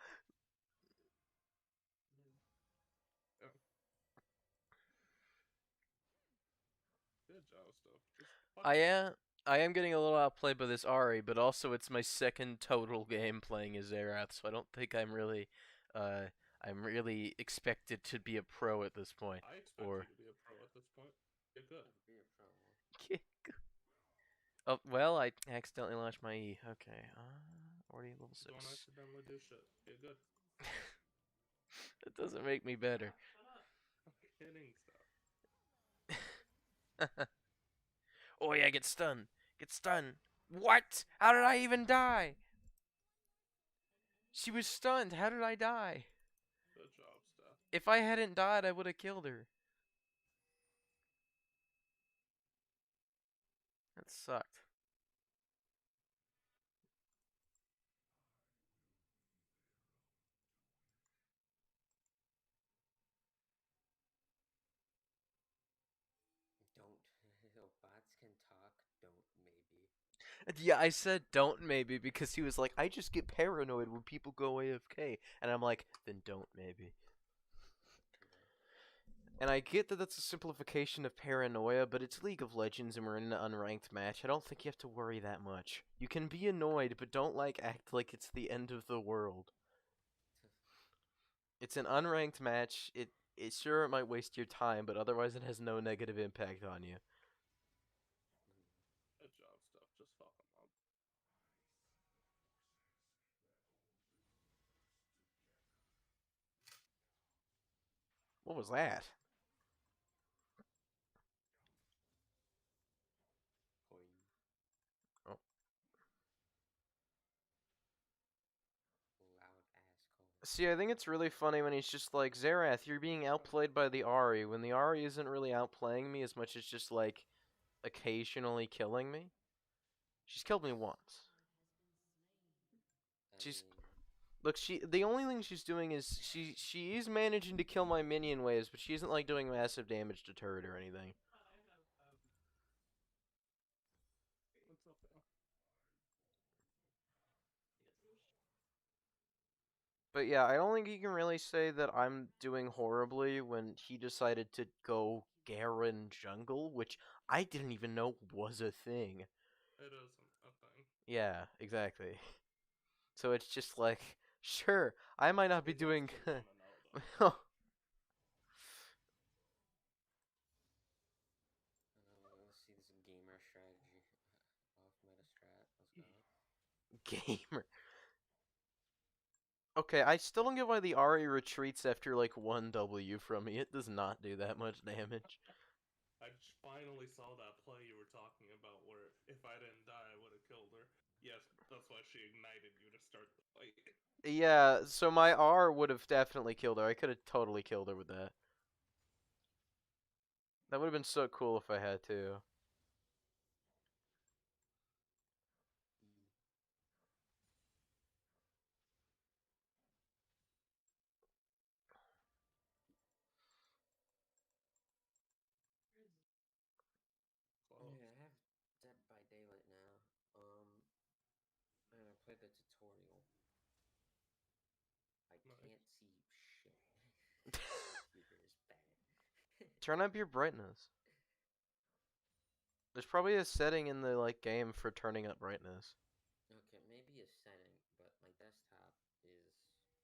Good job, stuff. I am getting a little outplayed by this Ari, but also it's my second total game playing as Zerath, so I don't think I'm really expected to be a pro at this point. I expect Or you to be a pro at this point. You're good. Be a pro. Oh, well, I accidentally launched my E. Okay, already level 6. Don't accidentally do shit. You're good. That doesn't make me better. Shut up. I'm kidding, stuff. Oh yeah, get stunned. Get stunned. What? How did I even die? She was stunned. How did I die? Good job, stuff. If I hadn't died, I would have killed her. That sucked. Don't. Bots can talk. Don't maybe. Yeah, I said don't maybe because he was like, I just get paranoid when people go AFK. And I'm like, then don't maybe. And I get that that's a simplification of paranoia, but it's League of Legends and we're in an unranked match. I don't think you have to worry that much. You can be annoyed, but don't like act like it's the end of the world. It's an unranked match. It sure it might waste your time, but otherwise it has no negative impact on you. Good job, stuff. Just fuck him up. What was that? Coin. Oh. Loud ass coin. See, I think it's really funny when he's just like, Xerath, you're being outplayed by the Ahri, when the Ahri isn't really outplaying me as much as just like occasionally killing me. She's killed me once. I She's mean, Look, the only thing she's doing is she is managing to kill my minion waves, but she isn't like doing massive damage to turret or anything. What's up, Al? But yeah, I don't think you can really say that I'm doing horribly when he decided to go Garen jungle, which I didn't even know was a thing. It isn't a thing. Yeah, exactly. So it's just like, sure, I might not be We doing. both still wanna know, though. let's see this gamer strategy. Off meta strat. Let's go. Gamer. Okay, I still don't get why the Ahri retreats after like 1 W from me. It does not do that much damage. I finally saw that play you were talking about where if I didn't die, I would have killed her. Yes, that's why she ignited you to start the fight. Yeah, so my R would have definitely killed her. I could have totally killed her with that. That would have been so cool if I had to. Oh Close. yeah, I have Dead by Daylight now. And I played the tutorial. I Nice. can't see shit. Computer is bad. Turn up your brightness. There's probably a setting in the like game for turning up brightness. Okay, maybe a setting, but my desktop is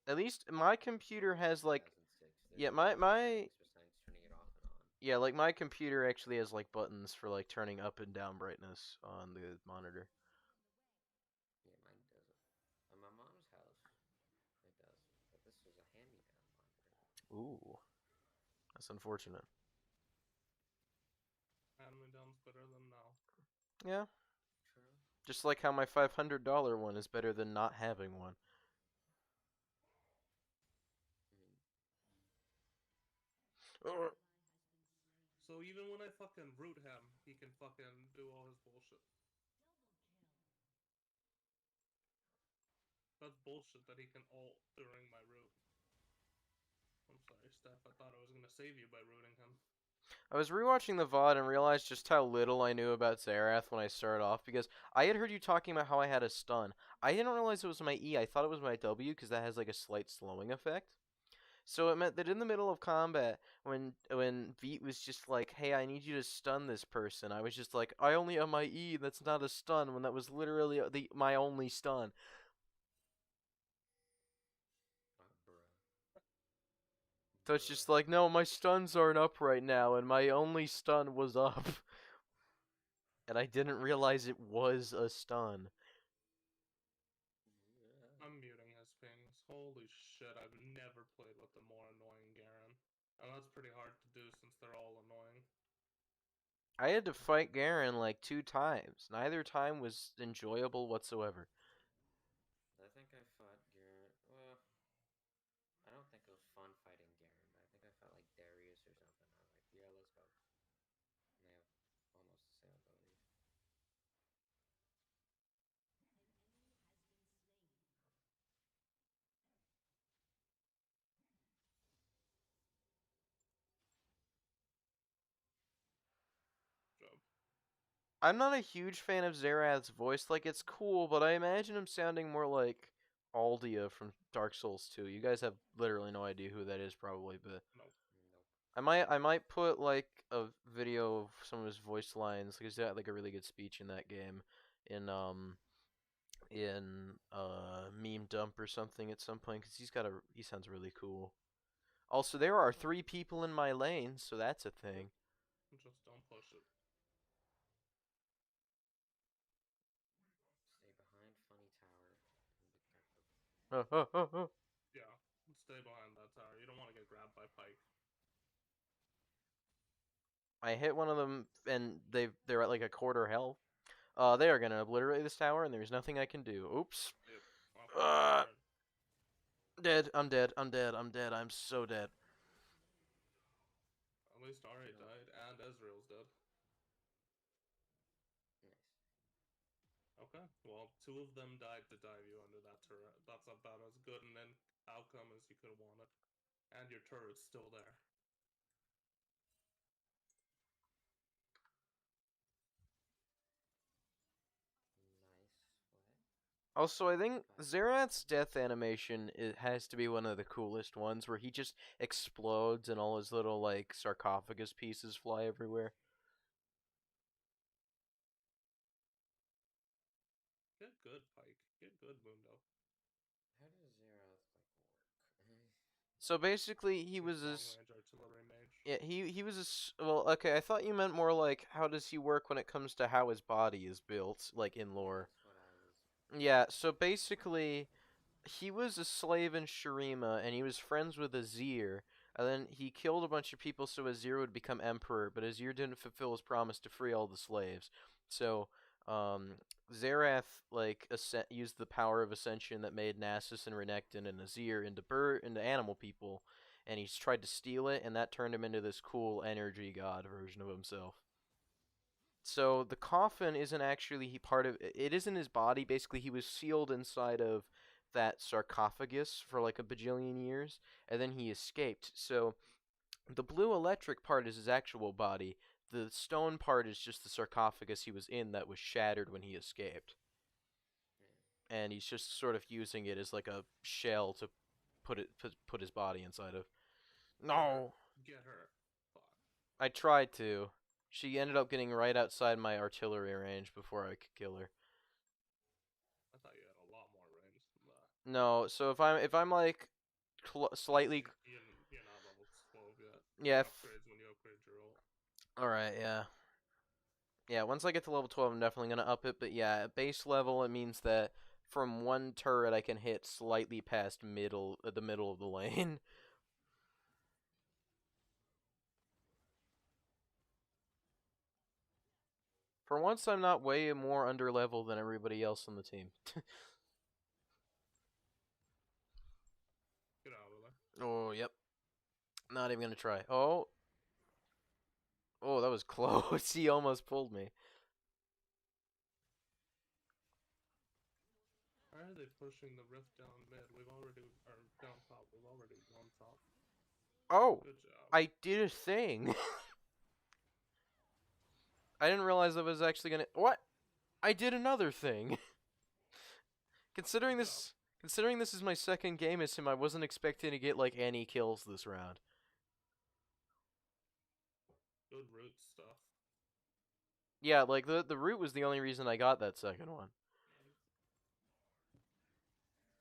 At least my computer has like 2006. There's yeah, no other my settings besides turning it off and on. yeah, like my computer actually has like buttons for like turning up and down brightness on the monitor. Yeah, mine doesn't. On my mom's house, it does. But this was a hand-me-down monitor. Ooh. That's unfortunate. Hand-me-down's better than now. Yeah. True. Just like how my $500 one is better than not having one. I mean, So even when I fucking root him, he can fucking do all his bullshit. That's bullshit that he can ult during my root. I'm sorry, Steph. I thought I was gonna save you by rooting him. I was rewatching the VOD and realized just how little I knew about Xerath when I started off because I had heard you talking about how I had a stun. I didn't realize it was my E. I thought it was my W because that has like a slight slowing effect. So it meant that in the middle of combat, when Veet was just like, "Hey, I need you to stun this person," I was just like, "I only have my E. That's not a stun." When that was literally my only stun. bruh. So it's just like, no, my stuns aren't up right now, and my only stun was up. And I didn't realize it was a stun. Yeah. I'm muting his pings. Holy shit, I've never played with a more annoying Garen. And that's pretty hard to do since they're all annoying. I had to fight Garen like 2 times. Neither time was enjoyable whatsoever. I think I fought Garen. Well, I don't think it was fun fighting Garen. I I'm not a huge fan of Zerath's voice. Like, it's cool, but I imagine him sounding more like Aldia from Dark Souls 2. You guys have literally no idea who that is, probably, but Nope. I might put like a video of some of his voice lines because he had like a really good speech in that game in meme dump or something at some point because he sounds really cool. Also, there are 3 people in my lane, so that's a thing. Just don't push it. Stay behind funny tower and be careful. Yeah, stay behind that tower. You don't want to get grabbed by Pike. I hit one of them and they're at like a quarter health. They are gonna obliterate this tower and there's nothing I can do. Oops. Yep. Uh, Dead. I'm dead. I'm dead. I'm dead. I'm so dead. At least Ari died and Ezreal's dead. Nice. Okay, well, 2 of them died to dive you under that turret. That's about as good an outcome as you could have wanted. And your turret's still there. Nice. What? Also, I think Zerath's death animation has to be one of the coolest ones, where he just explodes and all his little like sarcophagus pieces fly everywhere. Get good, Pike. Get good, Mundo. How does Zerath like work? So basically, he He's was long this. range artillery mage. Yeah, he was a well. Okay, I thought you meant more like how does he work when it comes to how his body is built, like in lore. That's what I was. Yeah, so basically, he was a slave in Shurima, and he was friends with Azir. And then he killed a bunch of people so Azir would become emperor, but Azir didn't fulfill his promise to free all the slaves. So, um, Zerath used the power of ascension that made Nasus and Renekton and Azir into animal people, and he's tried to steal it, and that turned him into this cool energy god version of himself. So the coffin isn't actually he part of it isn't his body. Basically, he was sealed inside of that sarcophagus for like a bajillion years, and then he escaped. So the blue electric part is his actual body. The stone part is just the sarcophagus he was in that was shattered when he escaped. And he's just sort of using it as like a shell to put his body inside of. No, Get her. Fuck. I tried to. She ended up getting right outside my artillery range before I could kill her. I thought you had a lot more range than that. No, so if I'm like slightly You're not level 12 yet. yeah. Upgrades when you upgrade your ult. All right, yeah. Yeah, once I get to level 12, I'm definitely going to up it, but yeah, at base level it means that from one turret I can hit slightly past the middle of the lane. For once I'm not way more under level than everybody else on the team. Get out of there. Oh, yep. Not even going to try. Oh. Oh, that was close. He almost pulled me. Why are they pushing the rift down mid? Or down top. We've already won top. Oh, Good job. I did a thing. I didn't realize I was actually gonna. What? I did another thing. Considering this is my second game as him, I wasn't expecting to get like any kills this round. Good root stuff. Yeah, like the root was the only reason I got that second one.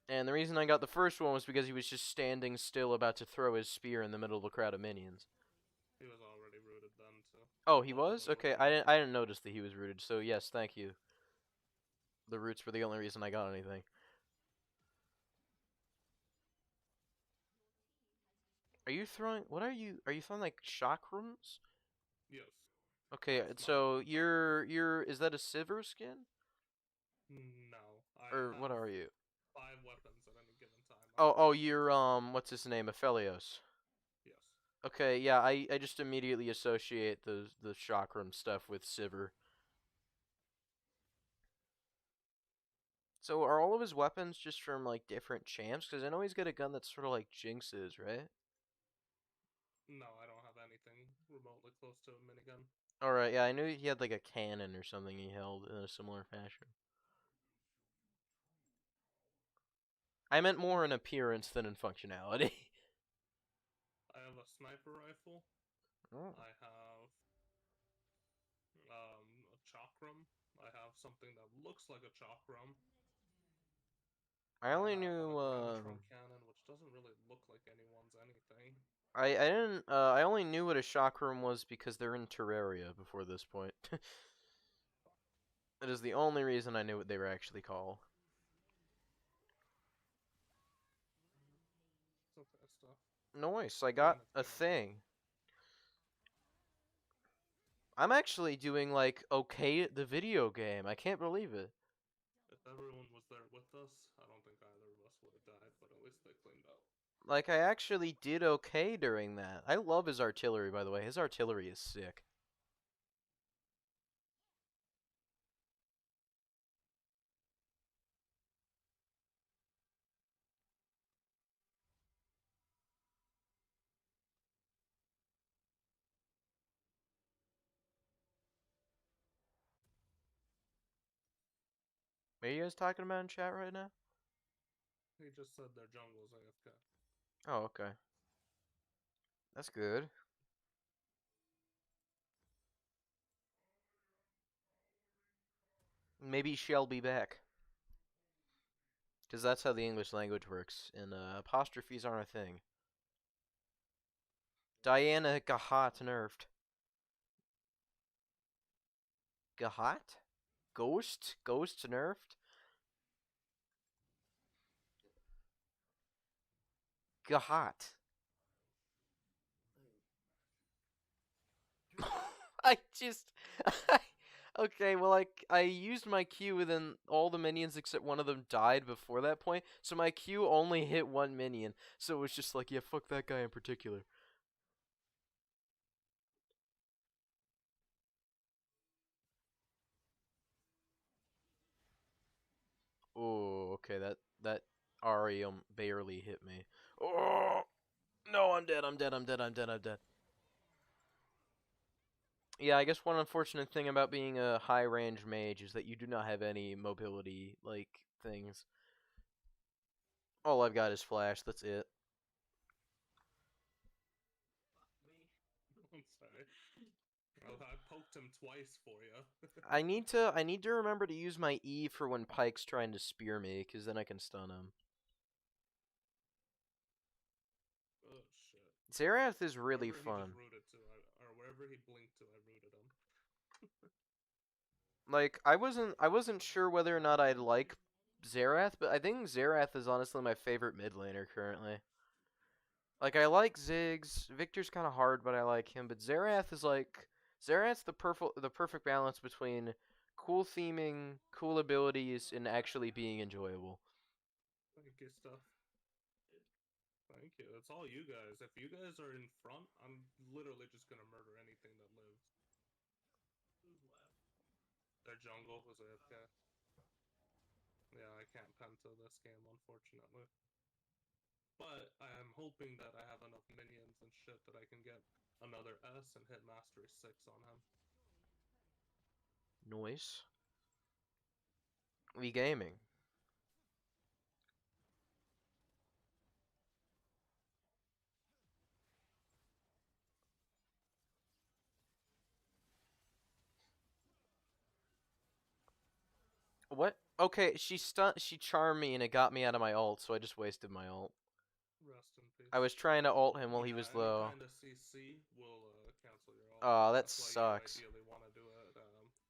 And the reason I got the first one was because he was just standing still about to throw his spear in the middle of a crowd of minions. He was already rooted then, too. Oh, he was? Okay, I didn't notice that he was rooted. So yes, thank you. The roots were the only reason I got anything. Are you throwing? What are you? Are you throwing like chakrams? Yes. Okay, That's so not- you're is that a Sivir skin? No. Or what are you? 5 weapons at any given time. Oh, you're what's his name? Aphelios. Yes. Okay, yeah, I just immediately associate the chakram stuff with Sivir. So are all of his weapons just from like different champs? Because I know he's got a gun that's sort of like Jinx's, right? No, I don't have anything remotely close to a minigun. Alright, yeah, I knew he had like a cannon or something he held in a similar fashion. I meant more in appearance than in functionality. I have a sniper rifle. Oh. I have a chakram. I have something that looks like a chakram. I only have knew, a ground trunk cannon, which doesn't really look like anyone's anything. I didn't, I only knew what a chakram was because they're in Terraria before this point. That is the only reason I knew what they were actually called. Some kind of stuff. Nice, I got a thing. I'm actually doing, like, okay at the video game. I can't believe it. If everyone was there with us, I don't think either of us would have died, but at least they cleaned up. Like, I actually did okay during that. I love his artillery, by the way. His artillery is sick. What are you guys talking about in chat right now? He just said their jungle's AFK. Oh, okay. That's good. Maybe she'll be back. Because that's how the English language works, and apostrophes aren't a thing. Diana Gahat nerfed. Gahat? Ghost? Ghost nerfed? Gahat. I just... Okay, well, I used my Q and then all the minions except one of them died before that point, so my Q only hit one minion, so it was just like, yeah, fuck that guy in particular. Oh, okay, that Ari barely hit me. Oh, no, I'm dead, I'm dead, I'm dead, I'm dead, I'm dead. Yeah, I guess one unfortunate thing about being a high range mage is that you do not have any mobility, like, things. All I've got is flash, that's it. I'm sorry. I poked him twice for you. I need to remember to use my E for when Pike's trying to spear me, because then I can stun him. Oh shit. Xerath is really wherever fun. He just rooted to, or wherever he blinked to, I rooted him. Like, I wasn't sure whether or not I'd like Xerath, but I think Xerath is honestly my favorite mid laner currently. Like, I like Ziggs. Victor's kind of hard, but I like him. But Xerath is like... Xerath's the perfect balance between cool theming, cool abilities, and actually being enjoyable. Thank you, stuff. Thank you. It's all you guys. If you guys are in front, I'm literally just gonna murder anything that lives. Who's left? Their jungle was AFK. Yeah, I can't penta this game, unfortunately. But I am hoping that I have enough minions and shit that I can get another S and hit Mastery 6 on him. Noise. We gaming. What? Okay, she charmed me and it got me out of my ult, so I just wasted my ult. Rest in peace. I was trying to ult him while he was any low. kind of CC will cancel your ult. Oh, that That's why sucks. you ideally want to do it.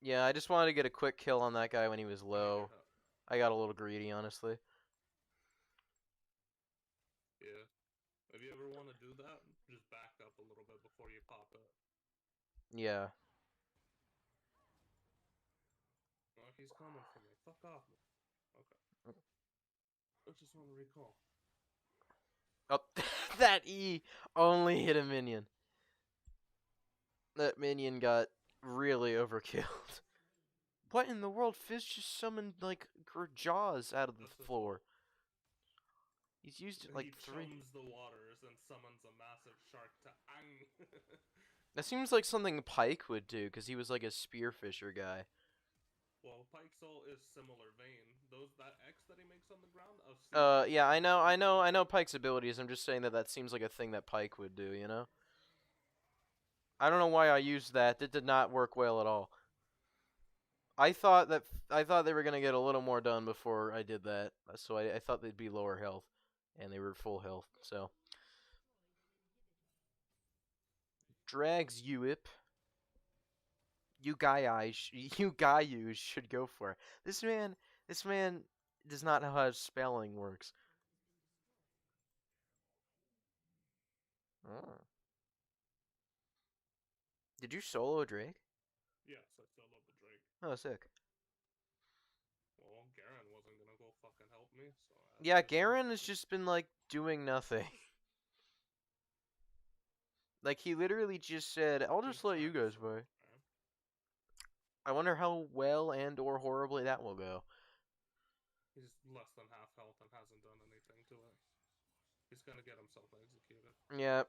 Yeah, I just wanted to get a quick kill on that guy when he was low. Yeah. I got a little greedy, honestly. Yeah. If you ever want to do that, just back up a little bit before you pop it. Yeah. Oh, he's coming for me. Fuck off. Okay. I just want to recall. Oh, that E only hit a minion. That minion got really overkilled. What in the world? Fizz just summoned, like, Jaws out of the floor. He's used it like he 3. chums the waters and summons a massive shark to ang. That seems like something Pike would do, because he was like a spearfisher guy. Well, Pike's ult is similar vein. That X that he makes on the ground. I've seen that Yeah, I so know, many I know, I times. know Pike's abilities. I'm just saying that seems like a thing that Pike would do, you know? I don't know why I used that. It did not work well at all. I thought they were gonna get a little more done before I did that, so I thought they'd be lower health, and they were full health. So drags Uip. You guys should go for it. This man does not know how spelling works. Oh. Did you solo a Drake? Yes, I soloed the Drake. Oh, sick. Well, Garen wasn't gonna go fucking help me, so I Yeah, did some Garen has shit. just been like doing nothing. Like he literally just said, "I'll just He's let you trying to guys survive, play." man. I wonder how well and or horribly that will go. He's less than half health and hasn't done anything to it. He's gonna get himself executed. Yeah,